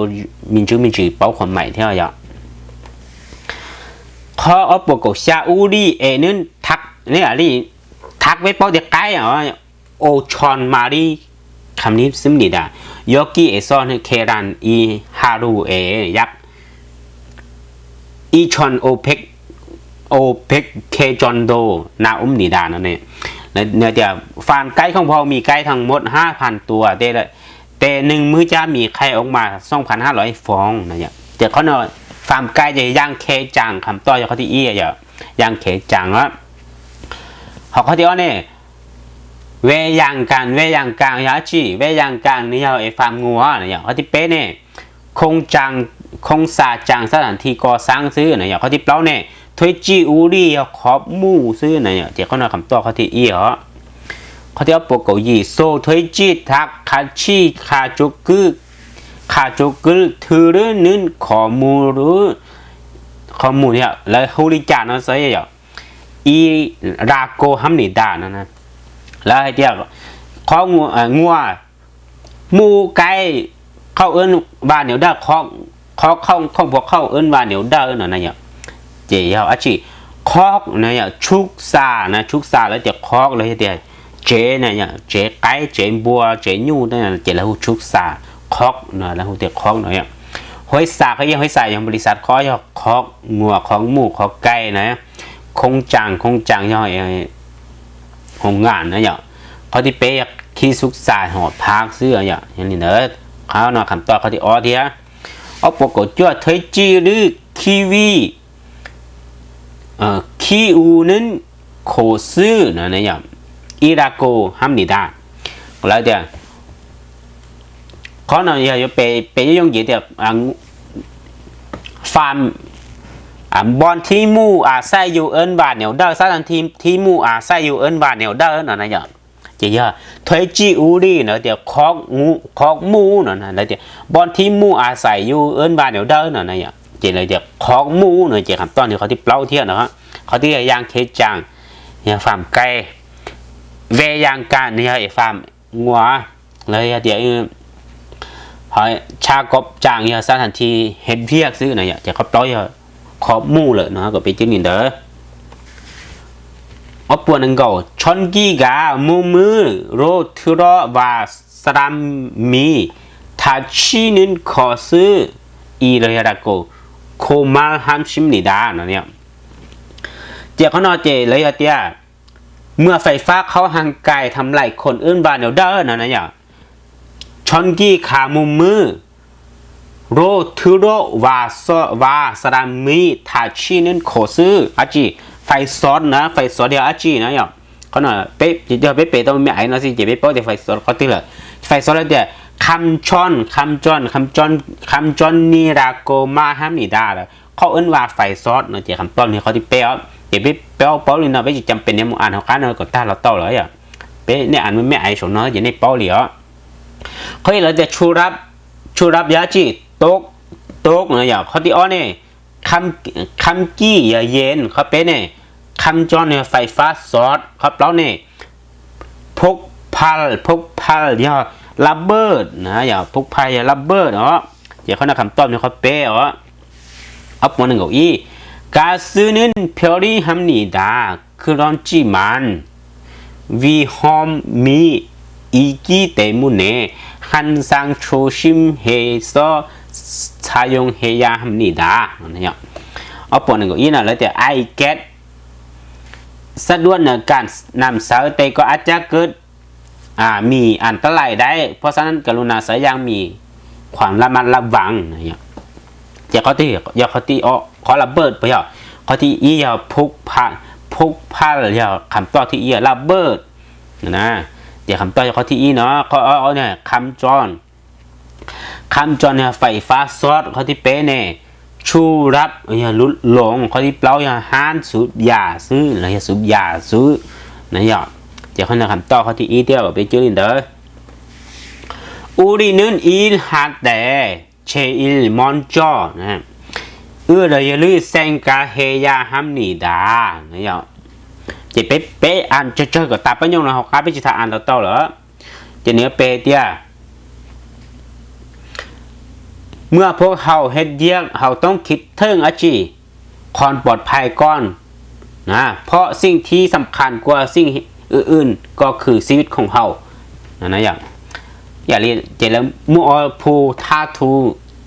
มีชื่อเป้าคนใหม่เท่าอย่างเขาเอาปกชาอูดีนึงทักนี่อะไรทักไว้เป้าเด็กไก่โอชอนมารีคำนี้ซึมนิดายอกี้ซอนเครันอีฮารูยักอีชอนโอเพ็กเคจอนโดนานิดานั่นเองเนี่ยจะฟาร์มไก่ของพอมีไก่ทั้งหมด 5,000 ตัวแต่หนึ่งมื้อจะมีไข่ออกมา 2,500 ฟองนะเนี่ยเดี๋ยวเขาเนาะฟาร์มไก่จะย่างเคจังคำต่อเขาที่ย่างเคจังแล้วเขาที่เนี่ยเวยังกลางยาจีเวยังกลางนี่ไอ้ฟาร์มงัวเนี่ยเขาที่เป๊ะเนี่ยคงซาจังสถานที่ก่อสร้างซื้อเนี่ยเขาที่เปล่าเนี่ยทวยจีอูรีขอบมู่ซื้อเนี่ยเดี๋ยวเขาหน้าคำต่อเขาที่เขาที่เอาปกเกาหลีโซทวยจีทักคาชีคาจุกุถือเรื่องนึงข้อมูลเนี่ยแล้วฮูลิจานะใช่ไหมอีราโกฮัมนิดานะแล้วไอ้เดียวข้องัวมูไก่เข้าเอิ้นบ้านเหนียวได้ข้อเข้าพวกเข้าเอิ้นบ้านเหนียวได้เนี่ยเจียวอาชีคอกเนี่ยชุกซาแล้วจะคอกเลยเดียวเจเนี่ยเจไก่เจบัวเจยูเนี่ยเจแล้วชุกซาคอกเนี่ยแล้วเดียวคอกเนี่ยห้อยซาเขายังห้อยซาอย่างบริษัทคอกงัวของหมูคอกไก่นะคงจังย่อยโรงงานนะอย่างเขาที่เป๊ะขี้สุกสายหอดพากเสื้ออย่างนี้เนอะเขาหน่อยคำตอบเขาที่เทียเอาปกติจ้าเทจีหรือคีวีคีอูนั้นโคซื้อนะอย่างอิราโกฮัมนิดาแล้วเดี๋ยวเขาหน่อยอย่าไปย่งเดี๋ยวฟาร์มบอลที่มูอาศัยอยู่เอินบาทเหนียวเด้อสถานที่มูอาศัยอยู่เอินบาทเหนียวเด้อนะอย่างเจี๋ยถอยจีอูรีเนาะเดี๋ยวคอกมูเนาะแล้วเดี๋ยวบอลที่มูอาศัยอยู่เอินบาทเหนียวเด้อเนาะอย่างเจี๋ยเลยเดี๋ยวคอกมูเนาะเจี๋ยคำต้นที่เขาที่เปล่าเที่ยวเนาะเขาที่ย่างเคจังเนี่ยฟาร์มไก่เวย่างการเนี่ยไอ้ฟาร์มงัวเลยเดี๋ยวหอยชากบจางเนี่ยสถานที่เห็ดเพียกซื้อเนาะอย่างเจี๋ยเขาเปล่าขอบมู่เลยนะก็ไปจิ้มนินเด้ออปวนังก็ชอนกีกามือโรทุรวาสรามมีทัชชินินขอซื้ออีเลยละก็โคมาฮัมชิมนิดาเนี่ยเจ้าเขานอเจเลยเตี้ยเมื่อไฟฟ้าเขาห่างไกลทำลายคนอื่นบ้านเดียวเด้อนะเนี่ยชอนกีขามือโรทุโรวาสรามีทาชินินโคซื้ออาจีไฟซอสนะไฟซอสเดียวอาจีนะอย่างเขาหน่อยเป๊ะเดี๋ยวเป๊ะต้องมีไอ้นะสิเดี๋ยวเป๊ะแต่ไฟซอสเขาตีเลยไฟซอสแล้วเดี๋ยวคำจอนนิราโกมาฮัมนิดาเลยเขาเอิ้นว่าไฟซอสนะเดี๋ยวคำต้นนี้เขาที่เป๊ะเดี๋ยวเป๊ะเป้าเลยนะไม่จำเป็นเนี่ยมึงอ่านเขาการเราก็ตาเราเต่าเลยอ่ะเป๊ะเนี่ยอ่านมันไม่ไอ้สนเนาะอย่างนี้เป้าเหลียวเขาเลยจะชูรับยาจีโต๊กเนี่ยอย่างเขาที่เนี่ยคำกี้อย่าเย็นเขาเป็นเนี่ยคำจอนเนี่ยไฟฟ้าซอสเขาเปล่าเนี่ยพกพัลอย่าระเบิดนะอย่าพกพัลอย่าระเบิดเนาะเดี๋ยวเขาหน้าคำต้นเนี่ยเขาเป๊ะเอาปนหนึ่งอีกาซื้อนึงเพียวรีฮัมนิดาคือร้อนจีมันวีฮอมมีอีกีเตมุเน่ฮันซังโชชิมเฮโซ사용해야합니다.เอาปนหนึ่งก็อีน่ะแล้วแต่ I get สะดวกในการนำเสาแต่ก็อาจจะเกิดมีอันตรายได้เพราะฉะนั้นกรุณาใช้อย่างมีความระมัดระวังเนี่ยอย่าเขาที่ขอระเบิดไปเหรอเขาที่อย่าพกพาอย่าคำตอบที่อย่าระเบิดนะ ดี๋ยวคำต่อข้อที่อีเนาะข้อเอาเนี่ยคำจรเนี่ยไฟฟ้าซอดข้อที่เป๊ะเนี่ยชูรับเนี่ยลุดหลงข้อที่เปล่าเนี่ยห้านสูบยาซื้ออะไรสูบยาซื้อนะยอเดี๋ยวข้อในคำต่อข้อที่อีเดียวไปเจอลินเดอร์อูรีนึนอีฮัดแต่เชอิลมอนจอนะเลยลือเซงกาเฮียฮัมนีดานะยอจะเป๊ะอันเจอกับตาปัญญาเราครับไม่ใช่ทางอันต่อเหรอจะเนื้อเป๊ะเดียเมื่อพวกเขาเฮ็ดเยี่ยงเขาต้องคิดถึงอาชีความปลอดภัยก่อนนะเพราะสิ่งที่สำคัญกว่าสิ่งอื่นๆก็คือชีวิตของเขานะอย่าเรียนเจแล้วมัวผู้ท่าทู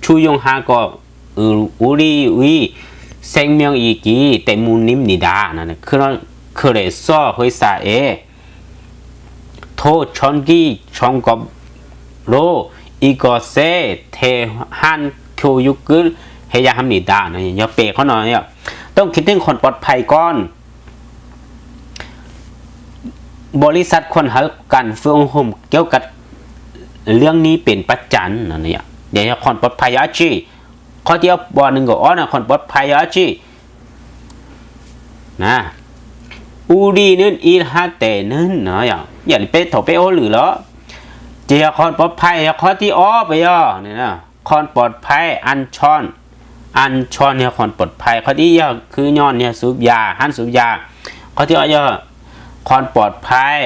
ชูยงฮาก็อุรีวีเซงเมียงอีกีแต่มูนิมนิดานะคือเราเคยซ้อเฮยสาโทชอนกีชองกับโลอีกอเซเทฮันคิวยุกุลเฮียฮัมนิดานะอย่าเปะเขาหน่อยเนี่ยต้องคิดถึงคนปลอดภัยก่อนบริษัทคนหาการเฟื่องห่มเกี่ยวกับเรื่องนี้เป็นประจันนะเนี่ยเดี๋ยวคนปลอดภัยอาชีข้อเดียวบอหนึ่งก็นะคนปลอดภัยอาชีนะอูดีนึนอีฮัตเตนึนเนาะอย่าไปถกไปโอหรือเหรอเจ้าคนปลอดภัยข้อที่อ้อไปย่อเนี่ยนะคนปลอดภัยอันชอนเนี่ยคนปลอดภัยข้อที่ย่อคือย้อนเนี่ยสูบยาหันสูบยาข้อที่อ้อย่อคนปลอดภัย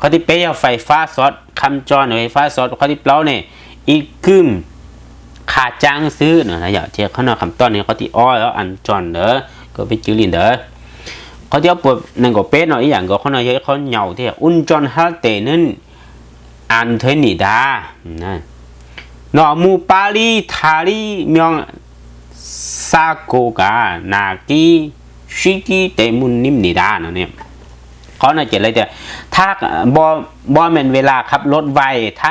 ข้อที่เป๊ะไฟฟ้าสดคำจรไฟฟ้าสดข้อที่เปล่าเนี่ยอีกึมขาจ้างซื้อนะอย่าเจ้าข้างนอกคำต้นเนี่ยข้อที่อ้อแล้วอันจรเด้อก็ไปจื้อลินเด้อเขาจะปวดหนึ่งก็เป๊ะหน่อยอย่างก็เขาหน่อยเยอะเขาเหนียวที่อุ่นจนฮัลเตนั่นอันเทนิดานะนอมูปาลีทาลีเมืองซาโกกานากิชิกิเตมุนนิมนิดาเนี่ยเขาน่าจะอะไรแต่ถ้าบอแมนเวลาขับรถไวถ้า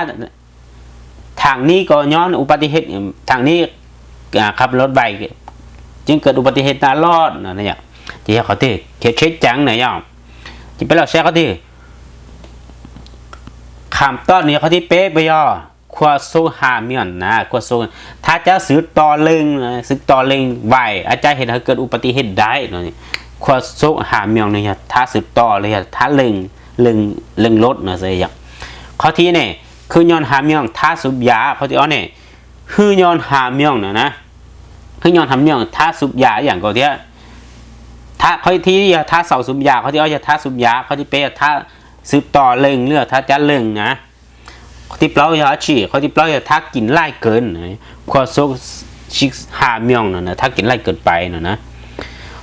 ทางนี้ก็ย้อนอุบัติเหตุทางนี้ขับรถไวจึงเกิดอุบัติเหตุตลอดเนี่ยที่เขาที่เช็ดจังไหนย่อที่เป็นเราแช่เขาที่คำต้นนี้เขาที่เป๊ะไปย่อควาโซฮาเมียนนะควาโซถ้าจะซื้อต่อเลึงซื้อต่อเลึงไหวอาจารย์เห็นเขาเกิดอุบัติเหตุได้เนี่ยควาโซฮาเมียนเนี่ยถ้าซื้อต่อเลยถ้าเลึงรถนะสิอย่างข้อที่เนี่ยคือย้อนฮาเมียนถ้าสูบยาเขาที่อ๋อเนี่ยคือย้อนฮาเมียนนะคือย้อนฮาเมียนถ้าสูบยาอย่างก็เที่ยถ้าเขาที่ถ้าเสาสูบยาเขาที่เอาจะถ้าสูบยาเขาที่เป๊ะถ้าสืบต่อเลึงเลือถ้าจะเลึงนะเขาที่เปล่าอย่าฉี่เขาที่เปล่าอย่าถ้ากินไล่เกินควาโซชิหาเมียงนะถ้ากินไล่เกินไปนะ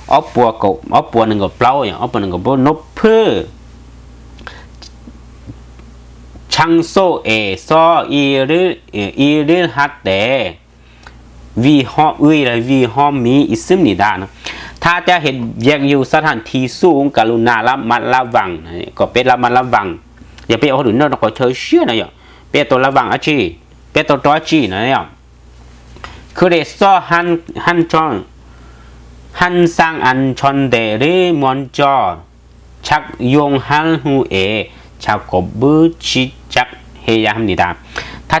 เอาปัวหนึ่งก็เปล่าอย่างเอาปัวหนึ่งก็บนบเพื่อชังโซซออีริฮัตเตวีฮออุยและวีฮอมีอิซึมนิดานะถ้าจะเห็นแยกอยู่สถานที่สูงกรุณาละมัดระวังก็เป็นละมัดระวังอย่าไปเอาหนุนเราก็เชื่อนะอย่าเป็นตัวระวังอาชีเป็นตัวอาชีนะอย่าคือเดซอฮันจอนฮันสังอันชอนเดริมอนจอชักยงฮันฮูชาวกบูชิจักเฮียฮัมนิดาถ้า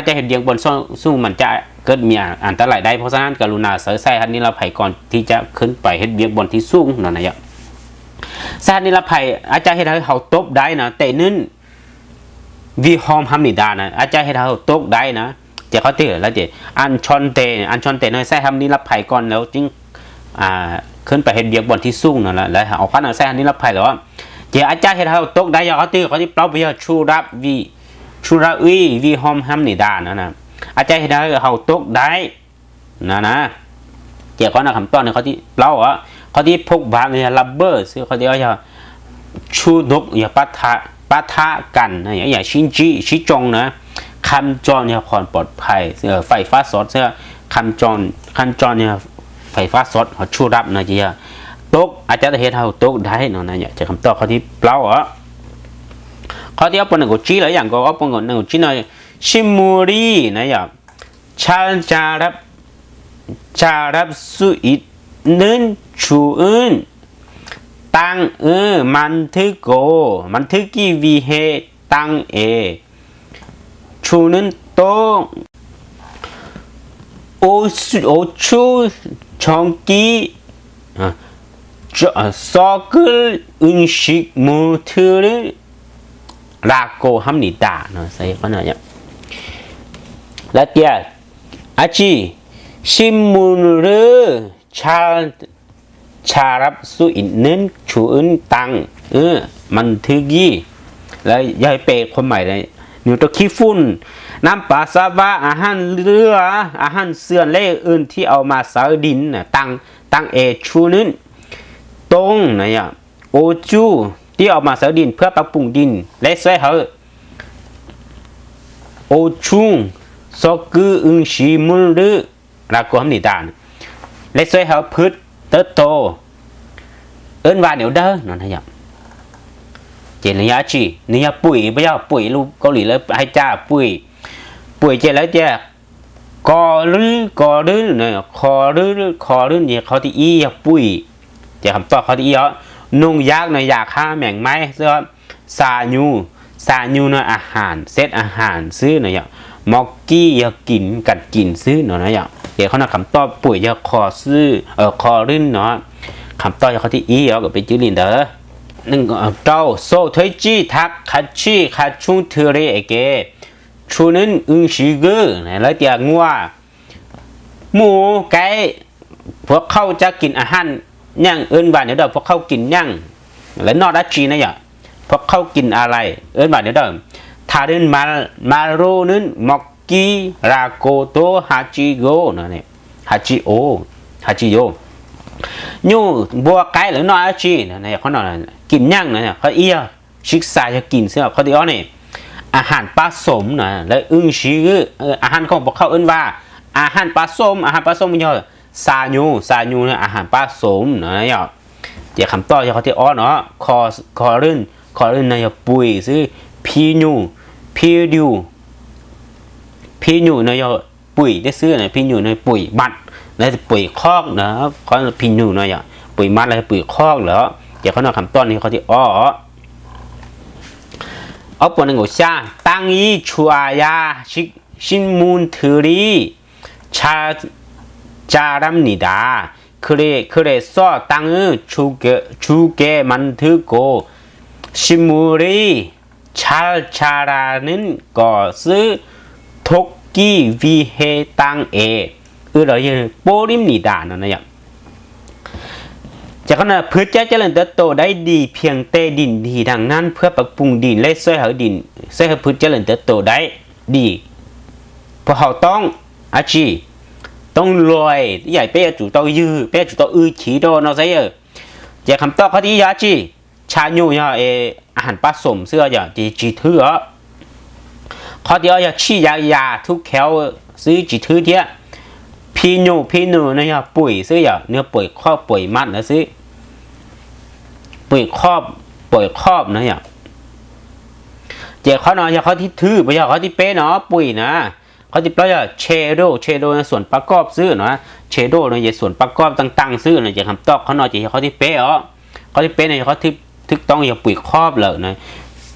จะเห็นเรียงบนสู้มันจะเกิดมีอันตรายได้เพราะฉะนั้นกรุณาเสยใส่ฮันนี้เราไผ่ก่อนที่จะขึ้นไปเห็ดเบียงบนที่สูงนั่นนะยะสฮันนี้เราไผ่อาจารย์เห็ดให้เขาตบได้นะแต่นึ่นวีฮอมฮัมนิดานะอาจารย์เห็ดให้เขาตบได้นะเจ้าเขาเตือนแล้วเจ้อันชอนเตในใส่ฮัมนี้เราไผ่ก่อนแล้วจึงขึ้นไปเห็ดเบียงบนที่สูงนั่นแหละแล้วเอาขั้นใส่ฮันนี้เราไผ่แล้วเจ้าอาจารย์เห็ดให้เขาตบได้ยาเขาเตือนเขาที่เปล่าไปยาชูรับวีฮอมฮัมนิดานะอาจารย์เห็นได้เขาตกได้นะเจ้าเขาหน้าคำต้อนเขาที่เล่าเขาที่พกบาเนี่ยลับเบอร์ซึ่งเขาที่เอาอย่าชูดกอย่าปะทะกันนะอย่าชิจงนะคำจรเนี่ยความปลอดภัยไฟฟ้าสดเสื้อคำจรเนี่ยไฟฟ้าสดเขาชูรับนะเจ้าตกอาจารย์เห็นเขาตกได้นะอย่าจะคำต้อนเขาที่เล่าเขาที่เอาปนหนึ่งกุจีหลายอย่างก็เอาปนหนึ่งกุจีหน่อยชิมูรีนะอย่าชาจารับสุอิดนึนชูอื่นตังมันทึกกีวีเฮ 땅에 추는 또 오추 전기 썩을 음식물들을 라고 합니다. sẽ có nói là tia 아치 신문을 잘할 수 있는 좋은 땅 만들기 là giải bệคนใหม่เลยอยู่ตัวขี้ฝุ่นน้ำปลาสาวะอาหารเรืออาหารเสื่อเล่อื่นที่เอามาสาวดินตั้งชูนั้นตรงนะเนี่ยโอจูที่เอามาสาวดินเพื่อปรับปรุงดินและช่วยเขาโอชุงสกุลอึงชีมุลรือรักความนิดานและช่วยเขาพืชเติบโตว่าเดี๋ยวเด้อนั่นนะเนี่ยเจนยาจีนี่ปุ๋ยไม่ใช่ปุ๋ยลูกเกาหลีแล้วให้จ้าปุ๋ยเจแล้วเจ้กอรื้อเนี่ยคอรื้อเนี่ยเขาที่อีปุ๋ยจะคำตอบเขาที่อีนุ่งยากเนี่ยอยากฆ่าแมงไม้เสื้อซาญูเนี่ยอาหารเซตอาหารซื้อเนี่ยมอกกี้อยากกินกัดกินซื้อเนาะเนี่ยเดี๋ยวเขาหน้าคำตอบปุ๋ยอยากคอซื้อคอรื้อเนาะคำตอบเขาที่อีก็ไปจื้อลินเด้อหนึ่งเจ้าโซ่ถอยจีทักขัดชุ่งเทเรเกชูนั้นชิกแล้วเตียงัวหมูไก่พวกเขาจะกินอาหารย่างว่าเดี๋ยวพวกเขากินย่างแล้วนอดัจีนะอย่าพวกเขากินอะไรว่าเดี๋ยวทารินมาโรนั้นมอกกี้ราโกโตฮาจิโกนั่นเองฮาจิโยยูบัวไก่หรือนอดัจีนั่นเองเขาหน่อยกินย่างนะเขาชิกซาจะกินเสื้อเขาที่นี่อาหารผสมนะและชีอาหารของพวกเขาว่าอาหารผสมมันย่อซาญูเนี่ยอาหารผสมนะย่อเดี๋ยวคำตอบเขาที่เนาะคอรื่นเนี่ยปุ๋ยซื้อพีญูเนี่ยปุ๋ยได้ซื้อเนี่ยพีญูเนี่ยปุ๋ยมัดแล้วปุ๋ยคอกนะเขาพีญูเนี่ยปุ๋ยมัดแล้วปุ๋ยคอกแล้วเดี๋ยวเขาเอาคำตอบนี้เขาที่เอาปนงชาตั้งยี่ชัวยาชินมุนถือรีจารัมนิดาคือเรซอตั้งชูเกมันถือโกชิมูรีชารานินก็ซื้อทกกี้วีเฮตังเราอย่างโปริมนิดานั่นนะอย่างจากนั้นพืชจะเจริญเติบโตได้ดีเพียงแต่ดินดีดังนั้นเพื่อปรับปรุงดินและช่วยให้ดินช่วยให้พืชเจริญเติบโตได้ดีเพราะเขาต้องต้องรวยใหญ่เป้จุดตัวขีโดนเอาใช่จากคำตอบเขาที่ยาจีชาญูอาหารผสมเสื้ออย่างจีทื่อเขาเดียวอย่าชี้ยาทุกแถวซื้อจีทื่อเดียพีญูเนี่ยปุ๋ยซื้ออย่างเนื้อปุ๋ยครอบปุ๋ยมัดนะซื้อปุ๋ยครอบนะอย่างเจ้าเขาเนาะเขาที่ทื่อไปเขาที่เป๊ะเนาะปุ๋ยนะเขาที่เราจะเชโดในส่วนประกอบซื้อเนาะเชโดในส่วนประกอบต่างๆซื้อเนี่ยจะคำตอบเขาเนาะจะเขาที่เป๊ะเขาที่เป๊ะเนี่ยเขาที่ทึกต้องอย่าปุ๋ยครอบเลยนะ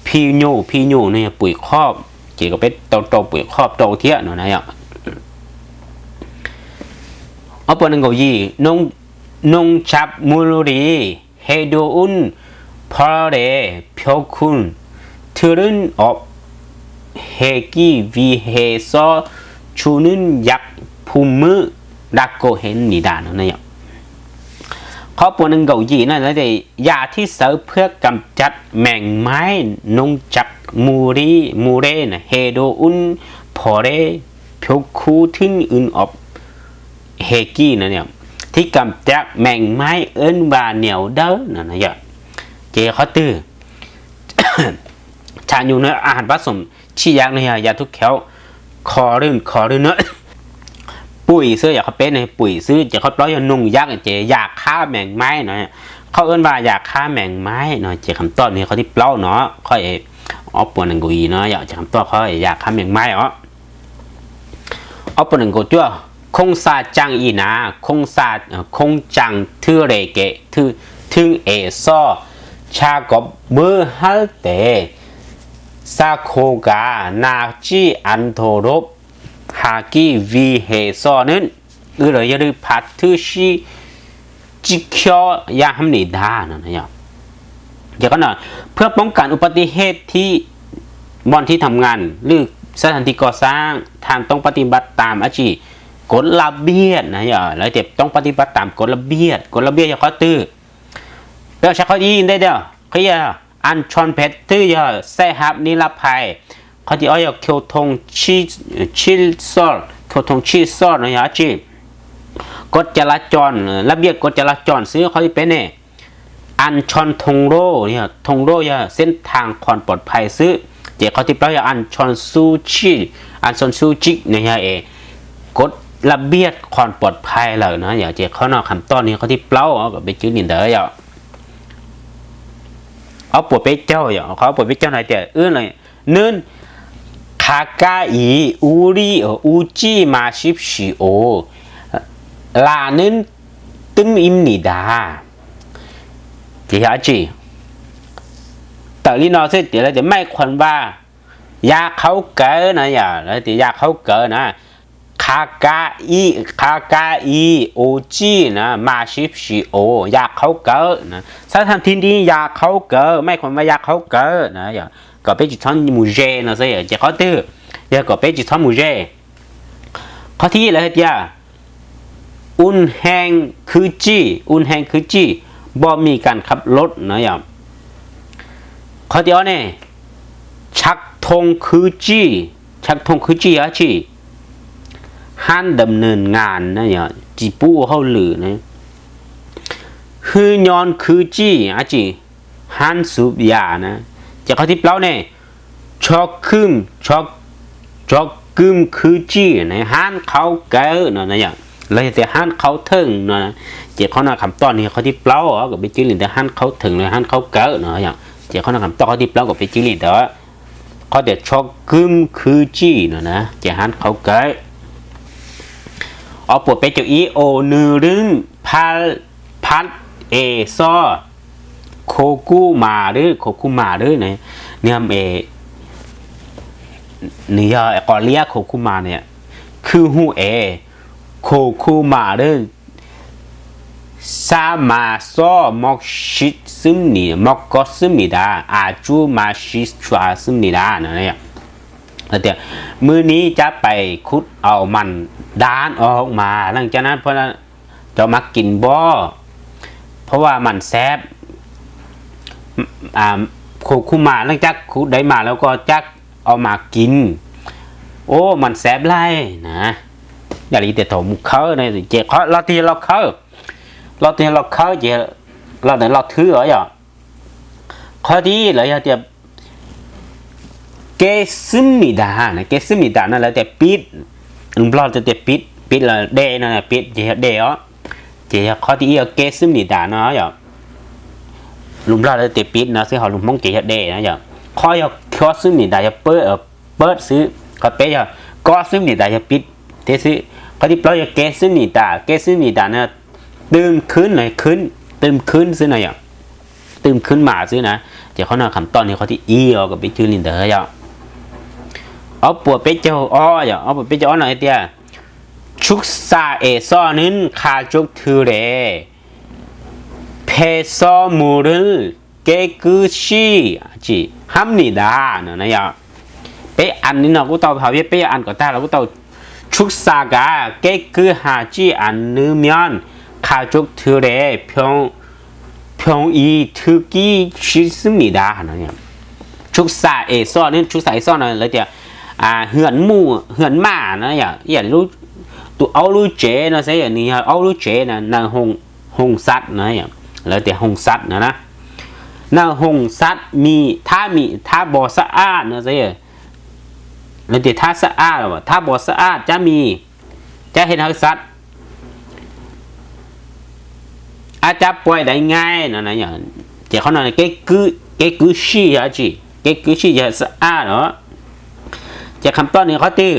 พีญูเนี่ยปุ๋ยครอบเกี่ยวกับเป็นโตปุ๋ยครอบโตเทียเนาะนะอย่างเอาปนงยีนงชับมูลรีเฮโดอุนพอเรเพียวคุณทุรุนอบเฮกีวีเฮซอชูนุนยักภูมิดักโกเห็นนิดานนั่นเองเขาปนงยีนั่นแล้วแต่ยาที่เสริมเพื่อกำจัดแมงไม้นงจับมูเรนะเฮโดอุนพอเรเพียวคูทึนอุนอบเฮกี้นั่นเนี่ยที่กำจัดแมงไม้ว่าเหนียวเด้อนั่นเนี่ยเจ้าเขาตื้อ ชาญูเนื้ออาหารผสมชี้ยากเนี่ยยาทุกแถวคอรื่นเนื้อปุ๋ยซื้ออยากเขาเป็นในปุ๋ยซื้อจะเขาปล่อยนุ่งยากเจ้าอยากฆ่าแมงไม้หน่อยเขาว่าอยากฆ่าแมงไม้หน่อยเจ้าคำตอบนี้เขาที่เปล่าเนาะค่อยปวนหนึ่งกุยเนาะอยากจะคำตอบเขาอยากฆ่าแมงไม้ปวนหนึ่งกุยจ้วคงซาจังอีนาคงจังทือเรเกทึงซอชากบมือฮัลเต ซาโคกานาจีอันโทรบฮากิวีเฮซอนั้นเลยจะดูพัดทุชีจิเคียวยาฮัมนิดานะเนี่ยเดี๋ยวก็หน่อยเพื่อป้องกันอุบัติเหตุที่บ่อนที่ทำงานหรือสถานที่ก่อสร้างทางต้องปฏิบัติตามอาชีกฎระเบียบนะอย่าแล้วเจ็บต้องปฏิบัติตามกฎระเบียบอย่าข้อตื้อเดี๋ยวใช้ข้อดีได้เดี๋ยวเขาอย่าอันชอนเพชรตื้ออย่าแซ่ฮับนิรภัยเขาที่เอาอย่าเขียวทงชิลซอลเขียวทงชิลซอลนะอย่าอาชีกฎจราจรระเบียบกฎจราจรซื้อเขาที่เป็นเนี่ยอันชอนทงโร่เนี่ยทงโร่อย่าเส้นทางความปลอดภัยซื้อเจ้าเขาที่แปลว่าอันชอนซูชิอันชอนซูจิเนี่ยกฎระเบียบความปลอดภัยเลยนะอย่าเจ้าเขาเนาะคำต้นนี้เขาที่เปล่าก็ไปจื้อนินเดอร์อย่าเอาปวดไปเจ้าอย่าเขาปวดไปเจ้าหน่อยแต่เลยนึ่งคากาอีอูริอูจิมาชิบชิโอลานึงตึมอิมนิดาเจ้าจีแต่ลีนอเสร็จเดี๋ยวเราจะไม่ควรว่ายาเขาเกินนะอย่าแล้วแต่ยาเขาเกินนะคากาอีโอจีนะมาชิปชิโอยาเขาเกินนะถ้าทำทีนี้ยาเขาเกินไม่ควรว่ายาเขาเกินนะอย่าก็เป็นจุดทั้งมูเจนะสิจะเขาตื้ออย่าก็เป็นจุดทั้งมูเจข้อที่อะไรเดียอุ่นแห้งคือจีบ่มีการขับรถนะอย่าข้อที่เนี่ยชักธงคือจีอาชีฮันดำเนินงานนะอย่าจีปูเขาหรือนะฮือยอนคือจีอาชีฮันสูบยานะจะข้อที่เปล่าเนี่ยช็อกกึมคือจีนะฮันเขาเกิดนะอย่างเลยแต่ฮันเขาถึงนะเจ้าเขาหน้าคำต้อนนี้เขาที่เปล่าก็ไปจื้อหลินแต่ฮันเขาถึงเลยฮันเขาเกิดนะอย่างเจ้าเขาหน้าคำต้อนเขาที่เปล่าก็ไปจื้อหลินแต่ว่าเขาเด็ดช็อกกึมคือจีนะเจ้าฮันเขาเกิดเอาปวดไปเจ้าอีโอนือรึงพัดเอซอโคกูมาหรือเนี่ยเนื้อกอเลียโคคูมาเนี่ยคือหูโคคูมาหรือซามาซอมอกชิซึมนี่มอกก็ซึมนี่ดาอาจูมาชิชวาซึมนี่ดาเนี่ยแต่มือนี้จะไปคุดเอามันด้านออกมาหลังจากนั้นเพราะนั้นจะมากินบ่เพราะว่ามันแซ่บโคคุมาหลังจากคุดได้มาแล้วก็จักเอามากินโอ้มันแซ่บไล่นะอย่าลีแต่ถมเขาเนี่ยเจ๊เขาเราตีเราเขาเจ๊เราเนี่ยเราถือเหรออย่างข้อดีเลยเจ๊เกซึมิดานั่นแหละแต่ปิดเราจะแต่ปิดละเดนั่นแหละปิดเจ๊ข้อที่เกซึมิดาเนาะอย่างลุมเราจะแต่ปิดนะซึ่งเขาลุมมองเจ๊เดนะอย่างข้อซึมิดาจะเปิดซื้อก็เป๊ะก็ซึมิดาจะปิดเทซื้อข้อที่เราจะเกซึมิดาเนี่ยตื่นขึ้นเลยตื่นขึ้นซื้อหน่อยอย่างตื่นขึ้นมาซื้อนะเจ๊เขาหน้าคำต้นนี้เขาที่กับไปจื้อลินเดอร์อย่างเอาปวดไปเจ้าอย่างเอาปวดไปเจ้าหน่อยเดียชุกซาเอซอนึนคาจุกทือเรเพซอมูรุลเกกุชิจีฮัมนิดานะอย่างไปอันนี้เนาะกูเตาเผาไปอันก็ได้แล้วกูเตาชุกซากาเกกุฮาจีอันนึเมียนคาจุกทือเรพงอีทุกี้ชิซึมิดานะอย่างชุกซาเอซอนึนชุกซาเอซอนะแล้วเดียเหือนหมานะอย่ารู้ตัวเอารู้เจนะใช่อย่างนี้เอารู้เจนะนางหงสัตนะอย่างแล้วแต่หงสัตนะนางหงสัตถ้าบ่สะอาดนะใช่แล้วแต่ถ้าสะอาดหรอถ้าบ่สะอาดจะเห็นหงสัตอาจจะป่วยได้ง่ายนะอย่างเจ้าเขาหน่อยเก๊กชีอะจีเก๊กชีจะสะอาดเหรอจะคำต้นนี้เขาตื้อ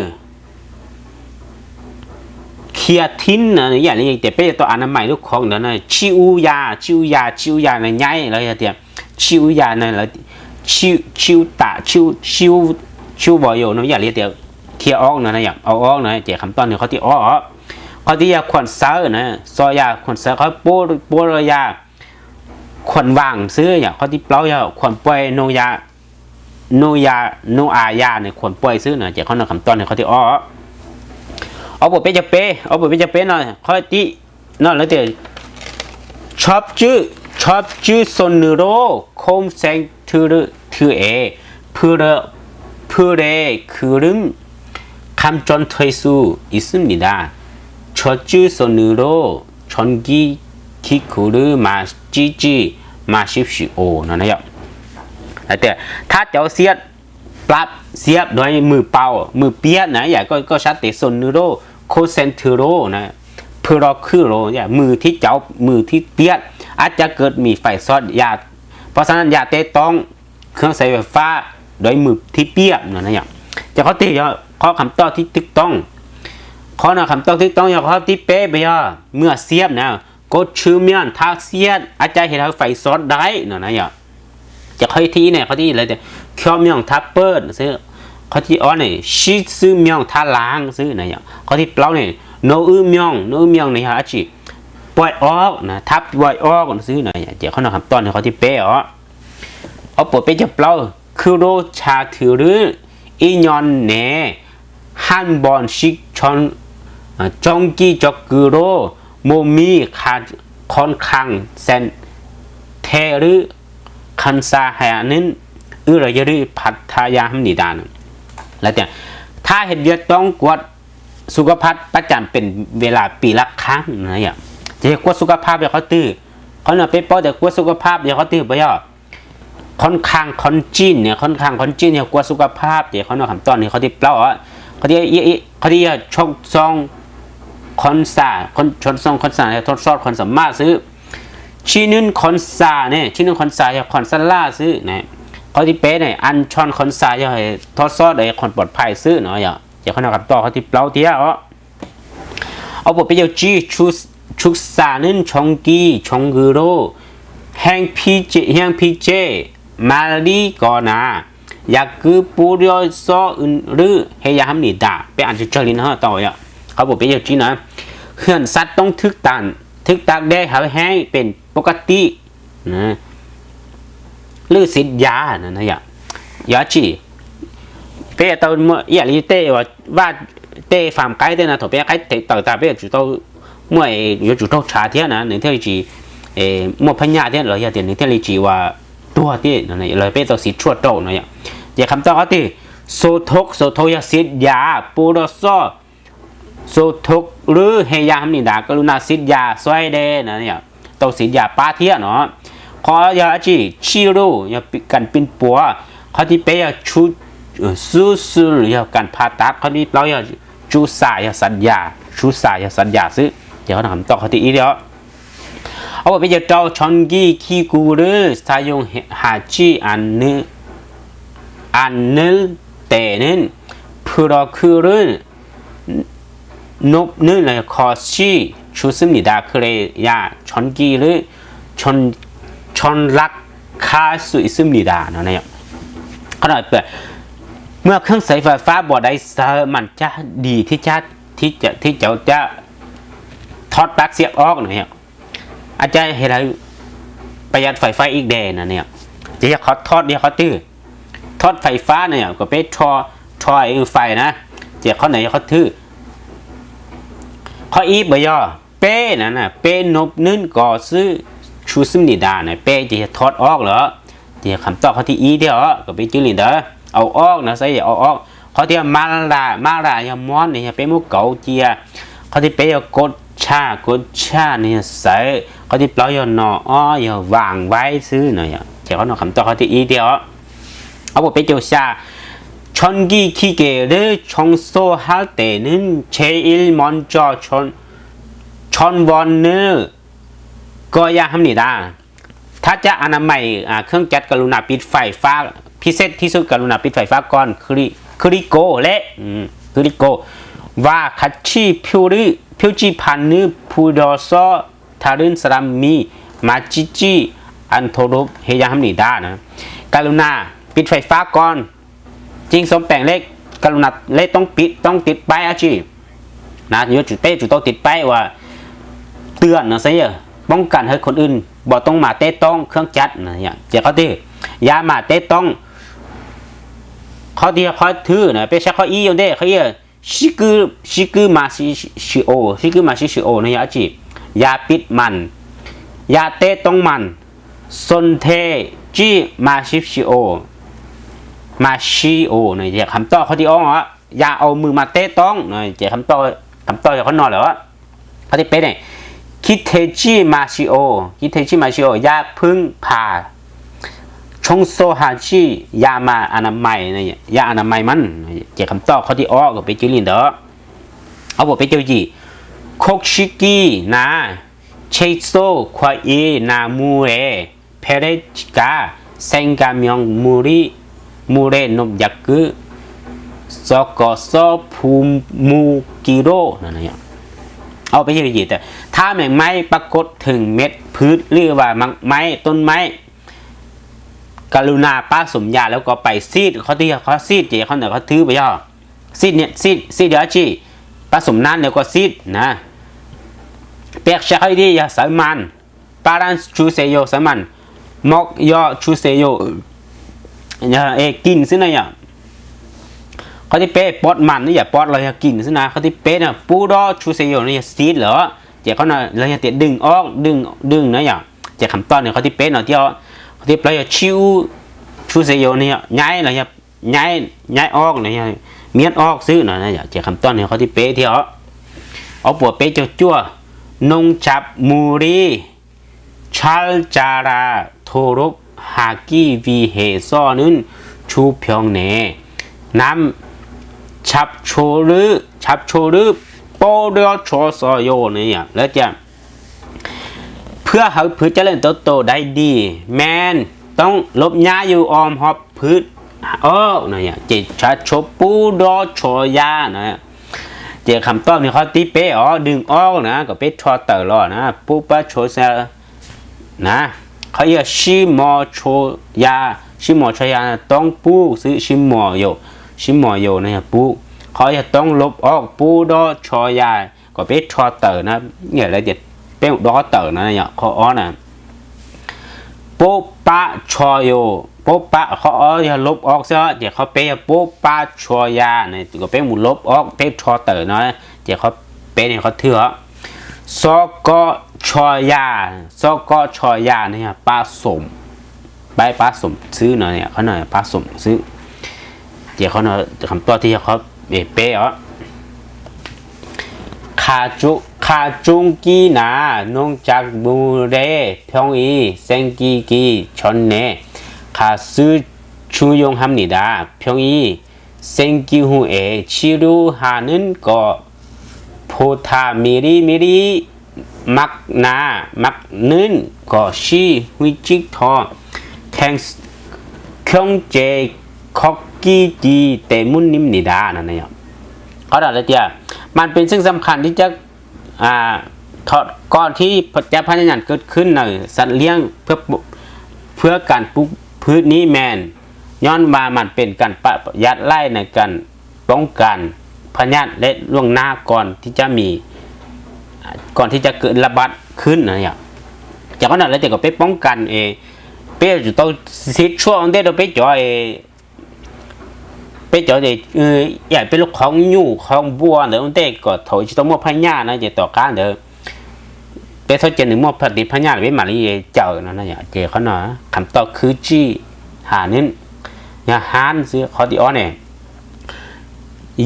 เคียทินนะอย่างนี้แต่เป็นตัวอนามัยลูกของนั่นนะชิวยาในใหญ่เลยเดียวชิวยาในแล้ว ชิวตะชิวบ่อยู่เนาะอย่าเรียกเดี๋ยวเคลียร์ออกนะอย่างเอาออกนะเจ๊คำตอนเนี่ยเขาที่อ้อเขาที่ยาขวัญเสือนะซอยาขวัญเสือเขาโป้ยาขวัญวางซื้ออย่างเขาที่เปล่ายาขวัญป่วยโนอายาเนี่ยขวัญป่วยซื้อนะเจ๊เขาในคำตอนเนี่ยเขาที่อ้อเอาบทไปจะเป้หน่อยเขาที่นั่นแล้วเดี๋ยวชอบชื่อโซนโรคมแสงถือเพื่อ그름 감전될 수 있습니다. 저주 손으로 전기 기구를 마시지 마십시오. 나나요. แต่ถ้าเจ้าเสียบปรับเสียบโดยมือเปล่ามือเปียกนะอย่าก็ชัดแต่ส่วนนูโรโคเซนเทโรนะเพื่อเราคือโรเนี่ยมือที่เจ้ามือที่เปียกอาจจะเกิดมีไฟซอดยาเพราะฉะนั้นอย่าเตะต้องเครื่องใช้ไฟฟ้าโดยมือที่เปียกนะอย่างจะเขาตีข้อคำตอบที่ถูกต้องข้อนะคำตอบที่ถูกต้องอย่างข้อที่เป๊ะไปเมื่อเสียบนะก็ชื่อเมียนถ้าเสียบอาจจะเห็นไฟซอดได้นะอย่างจะเขาที่เนี่ยเขาที่อะไรแต่เขียวเมียงทับเปิดซื้อเขาที่อ้อนเนี่ยชีซื้อเมียงท่าล้างซื้อนะอย่างเขาที่เปล่าเนี่ยโนเมียงเนี่ยอาชีปล่อยออกนะทับปล่อยออกซื้อหน่อยเดี๋ยวเขาหน่อยคำตอนเขาที่เป๊ะเอาปวดไปจะเปล่าคือโรชาถือหรืออีนอนเน่ฮันบอลชิกชอนจงกี้จอกคือโรโมมีขาดค่อนข้างเซนเทหรือคันซาหานั้นระยะรือพัทยาหนิดานแล้วแต่ถ้าเห็นเยอะต้องกวดสุขภาพประจำเป็นเวลาปีละครั้งนะอย่างจะกวดสุขภาพเดี๋ยวเขาตื้อเขาเนี่ยไปป้อแต่กวดสุขภาพเดี๋ยวเขาตื้อไปย่อค่อนข้างคอนจีนเนี่ยกวดสุขภาพเดี๋ยวเขาเนี่ยคำตอนนี้เขาที่เปล่าเขาที่ชกซองคอนซาชนซองคอนซาเนี่ยทดสอบคนสามารถซื้อชิ้นนึงคอนซาเนี่ยชิ้นนึงคอนซาจะคอนซาล่าซื้อเนี่ยเขาที่เป๊ะเนี่ยอันชอนคอนซาจะให้ทดสอบได้คนปลอดภัยซื้อเนาะอย่าเขาหนักต่อเขาที่เปล่าเที่ยวเอาบทไปเยาจีชุกซานึงชงกีชงกุโรแห้งพีเจมาลีก่อนนะอยากคือปูเรียวซออื่นหรือเฮียฮัมนิดาไปอ่านจุดเจริญฮะต่อเขาบอกไปเยาจีนะเขื่อนสัตว์ต้องทึกตากได้หาแห้งเป็นปกตินะหรือสิทธิ์ยานะยาจีเป้ตัวเมื่ออย่างนี้เต้ว่าเต้ฟาร์มไก่เต้นะถูกเป้ไก่เต้ต่างๆเป้จุดตัวเมื่ออยู่จุดตัวชาเทียนะหนึ่งเท่าจีเมื่อพญาเทียเราอย่างเดียวหนึ่งเท่าจีว่าตัวที่นั่นเลยเป้ตัวสิทธิ์ชั่วโตนะอย่าคำตอบเขาที่โซทกยาสิทธิ์ยาปูโรโซโซทกหรือเฮียฮัมนิดากรุณาสิทธิ์ยาสวยเดนะตัวสิทธิ์ยาป้าเทียเนาะขอยาจีชิโร่ยากันปินปัวเขาที่ไปชุดสู้ยาการผ่าตัดเขาที่เราจูสายสัญญาซื้อเดี๋ยวเขาทำต่อเขาที่อีเดียวเอาไปจะเจ้าชอนกี้ขี้กูหรือสายงหาจีอันนึแต่นึงเพื่อคือหรือนบนึงเลยคอชีชูซึมนิดาคือเลยยาชอนกี้หรือชอนรักคาสุซึมนิดาเนาะเนี่ยขนาดเมื่อเครื่องใช้ไฟฟ้าบ่ได้มันจะดีที่จะทอดปลั๊กเสียบออกเนี่ยอาจจะเห็นอะไรประหยัดไฟฟ้าอีกแดนนะเนี่ยจะเขาทอดเดียวเขาตื้อทอดไฟฟ้าเนี่ยก็เป็นทอไฟนะเจ้าเขาไหนเขาตื้อเขาอีบย่อเป้นั่นน่ะเป้นบนึ่งก่อซื้อชูซึมนิดาเนี่ยเป้จะทอดออกเหรอเดี๋ยวคำตอบเขาที่อีเดียวก็ไปจื้อลินเด้อเอาออกนะใส่เอาออกเขาที่มาลาอย่ามอนเนี่ยเป็นมุกเก่าเจียเขาที่เป้กดชาเนี่ยใส่เขาที่เปล่าอย่านอย่าวางไว้ซื้อหน่อยเดี๋ยวเขาหน่อยคำตอบเขาที่อีเดียวเอาไปเจ้าชาชอนกีขี้เกหรือชงโซฮัลเตนึงเชอิลมอนจอชอนวอนเนอร์ก็ยาฮัมนิดาถ้าจะอนามัยเครื่องจัดกรุณาปิดไฟฟ้าพิเศษที่สุดกรุณาปิดไฟฟ้าก่อนคริโกและคริโกว่าคัดชีพิวจีพันนึพูดอซอทารินสลัมมีมาจิอันโทรบเฮียฮัมนิดานะกรุณา ปิดไฟฟ้าก่อนจริงสมแปลงเลขกรุณาเลขต้องปิดต้องติดป้ายอาชีนะอยู่จุดเต้จุดต้องติดป้ายว่าเตือนนะสิป้องกันให้คนอื่นบ่ต้องมาเต้ต้องเครื่องจัดนะเนี่ยเจ้าเขาที่ยามาเต้ต้องเขาที่เขาถือนะไปใช้เขาอีอย่างเด้เขาเยอะชิกือมาชิโอชิกือมาชิโอนะยาจียาปิดมันยาเต้ต้องมันสนเทจีมาชิโอมาชิโอเนี่ยเจ้าคำต่อเขาที่อ้องอ่ะยาเอามือมาเต้ต้องเนี่ยเจ้าคำต่อจากเขานอนแล้วอ่ะเขาที่เป็นเนี่ยคิเทจิมาชิโอคิเทจิมาชิโอยาพึ่งผ่าชงโซฮาชิยามาอนามัยเนี่ยยาอนามัยมันเจ้าคำต่อเขาที่อ้อก็ไปจืลินเด้อเอาบอกไปเจ้าจีโคกชิกินะเชโซควาเอนามูเรเพเรจิกาเซงกามยองมูเรนบยักกุสกสภูมูกิโรนั่นเนี่ยเอาไปยืดแต่ถ้าแมงไม้ปรากฏถึงเม็ดพืชหรือว่าไม้ต้นไม้กรุณาป้าสมยาแล้วก็ไปซีดเขาที่เขาซีดเจ้าเขาเนี่ยเขาถือไปย่อซีดเนี่ยซีดเดี๋ยวจีป้าสมนั้นเดี๋ยวก็ซีดนะเปียกใช้ดีอย่าสามันปารันชูเซโยสามันมอกยอชูเซโยอย่ากินซินะอย่าเขาที่เป๊ะปอดมันนี่อย่าปอดเราอย่ากินซินะเขาที่เป๊ะเนี่ยปูดอชูเซโยนี่อย่าซีดเหรอเจ้าเขาเนี่ยเราอย่าเตะดึงออกดึงนะอย่าเจ้าคำต้อนเนี่ยเขาที่เป๊ะเนาะที่เขาที่เราอย่าชิวชูเซโยนี่ย้ายเราอย่าย้ายออกเนี่ยเมียนออกซื้อเนาะอย่าเจ้าคำต้อนเนี่ยเขาที่เป๊ะที่เอาปวดเป๊ะจั่วนงจับมูรีชัลจาราโทรุฮากิวีเฮซอนึนชูเพียงเนน้ำชับโชรือโปเดอโชซอโยเนี่ยแล้วจะเพื่อให้พืชเจริญเติบโตได้ดีแมนต้องลบหญ้าอยู่ออมหอบพืชเนี่ยจิตชัดโชปูดอโชยาเนี่ยเจ้าคำตอบนี่เขาตีเป๊ะดึงออกนะก็เป็นชอเตอร์ล้อนะปูปะโชเซนะเขาเรียกชิมอโชยาต้องปูซื้อชิมอโยเนี่ยปูเขาจะต้องลบออกปูดอชอยาก็เป็นชอเตอร์นะเนี่ยอะไรเด็ดเป็นดอเตอร์นะเนี่ยเขานะปูปะชอโยปูปะเขาจะลบออกซะเดี๋ยวเขาเป็นปูปะชอยาเนี่ยก็เป็นหมุนลบออกเป็นชอเตอร์นะเดี๋ยวเขาเป็นเนี่ยเขาเถื่อซอกชอยาเนี่ยปลาสมใบปลาสมซื้อหน่อยเนี่ยเขาหน่อยปลาสมซื้อเดี๋ยวเขาหน่อยคำตัวที่เขาเป๊ะคาจุงกีนานงจากบูเรพยองอีเซงกีชนเนคาซื้อชูยงฮัมนิดาพยองอีเซงกีฮูชิรุฮานึนก็โพธามิริมักนึนก็ชีวิจิกทอแข่งเครื่องเจคอกกี้จีเตมุนนิมนิดานั่นเองเขาดัดเลยเดียมันเป็นซึ่งสำคัญที่จะก่อนที่จะพัฒนาเกิดขึ้นในสัตว์เลี้ยงเพื่อการปลูกพืชนี้แมนย้อนมามันเป็นการประหยัดไล่ในการป้องกันพยาธิและล่วงหน้าก่อนที่จะเกิดระบาดขึ้นนะเนี่ยจากนั้นแล้วจะก็ไปป้องกันไปอยู่ต้องสิช่วงที่เราไปจ่ออยากเป็นลูกของยู่ของบัวเดี๋ยวเด็กก็ถอยต้องมอบพญานะจะต่อการเดี๋ยวไปทดเจนหนึ่งมอบผลิตพญาหรือมาลีเจ้านั่นเนี่ยเจ้าเขาเนาะคำตอบคือจีหานึนเนี่ยฮานซื้อเขาที่อ้อเนี่ย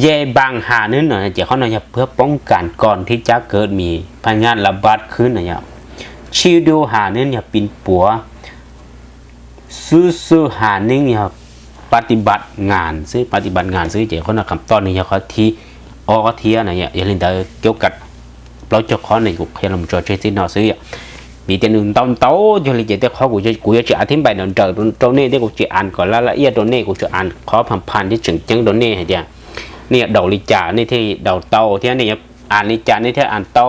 เย่บางหานึนเนาะเจ้าเขาเนาะเพื่อป้องกันก่อนที่จะเกิดมีพญาระบาดขึ้นเนี่ยชิดูหานึนเนี่ยปินปัวสู้หานึงเนี่ยปฏิบัติงานซื้อเจ้าเขาเนาะคำตอบนี่เขาที่ก็เทียนะเนี่ยอย่าลืมเดี๋ยวเกี่ยวกับเราจะขอในกุศลมจอช่วยสินอซื้อมีแต่หนึ่งต้นโตจะเลยจะขอกูจะอธิบายตรงนี้ที่กูจะอ่านก่อนแล้วละเอียดตรงนี้กูจะอ่านขอพันที่จึงตรงนี้ให้เดียเนี่ยดอกลิจ่านี่ที่ดอกโตที่นี่อ่านลิจ่านี่ที่อ่านโต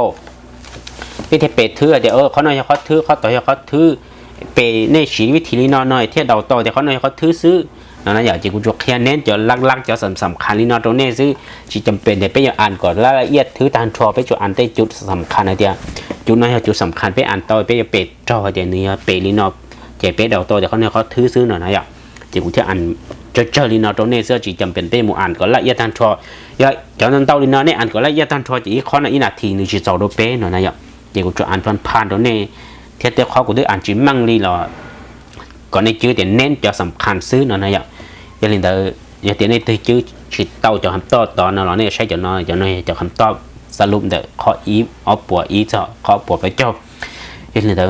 ที่เทเป็ดถือเดี๋ยวเขาหน่อยเขาถือเขาต่อเขาถือเปในชีวิตที่นี่น้อยที่ดอกโตเดี๋ยวเขาหน่อยเขาถือซื้อ nó nói giờ chỉ cũng cho khen nén cho lắc cho sầmคัญ lý nó trong này chứ chỉจำเป็นđểไปอ่านก่อนแล้วละเอียดถือตามทอไปจุดอ่านได้จุดสำคัญนะเดียวจุดนั้นจุดสำคัญไปอ่านต่อไปจะเป็ดจอเดี๋ยวนี้เป็ดลีนอเจ็บเป็ดเดาตัวเดี๋ยวเขาเนี่ยเขาถือซื้อหน่อยนะอย่างchỉ cũng cho ăn choลีนอตรงนี้เสื้อchỉจำเป็นไปหมู่อ่านก่อนละเอียดตามทอย่าจากนั้นเต้าลีนอเนี่ยอ่านก่อนละเอียดตามทอchỉข้อนั้นอีนาทีนึงchỉสองโดเป้หน่อยนะอย่างchỉ cũng choอ่านผ่านตรงนี้เทียบเทียบข้อกูได้อ่านchỉมั่งลีหรอก่อนในชื่อแต่เน้นจะสำคัญซื้อหน่อยนะอย่างอย่าลืมเด้ออย่าเตียนในตัวชื่อฉีดเต้าจะคำตอบตอนนั้นเราเนี่ยใช้จะน้อยจะคำตอบสรุปเด้อข้ออีเอาปวดอีจะข้อปวดไปจบอย่าลืมเด้อ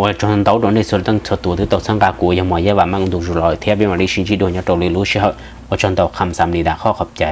ว่าจนเต้าตอนนี้ส่วนตั้งตัวที่ตัวสังกัดกูยังไม่แย่ว่ามั่งดูจุลอยเทียบเป็นวันที่ชิ้นจีโดนยังตัวเรียนรู้เชื่อว่าจนเต้าคำสามดีดาข้อขอบใจ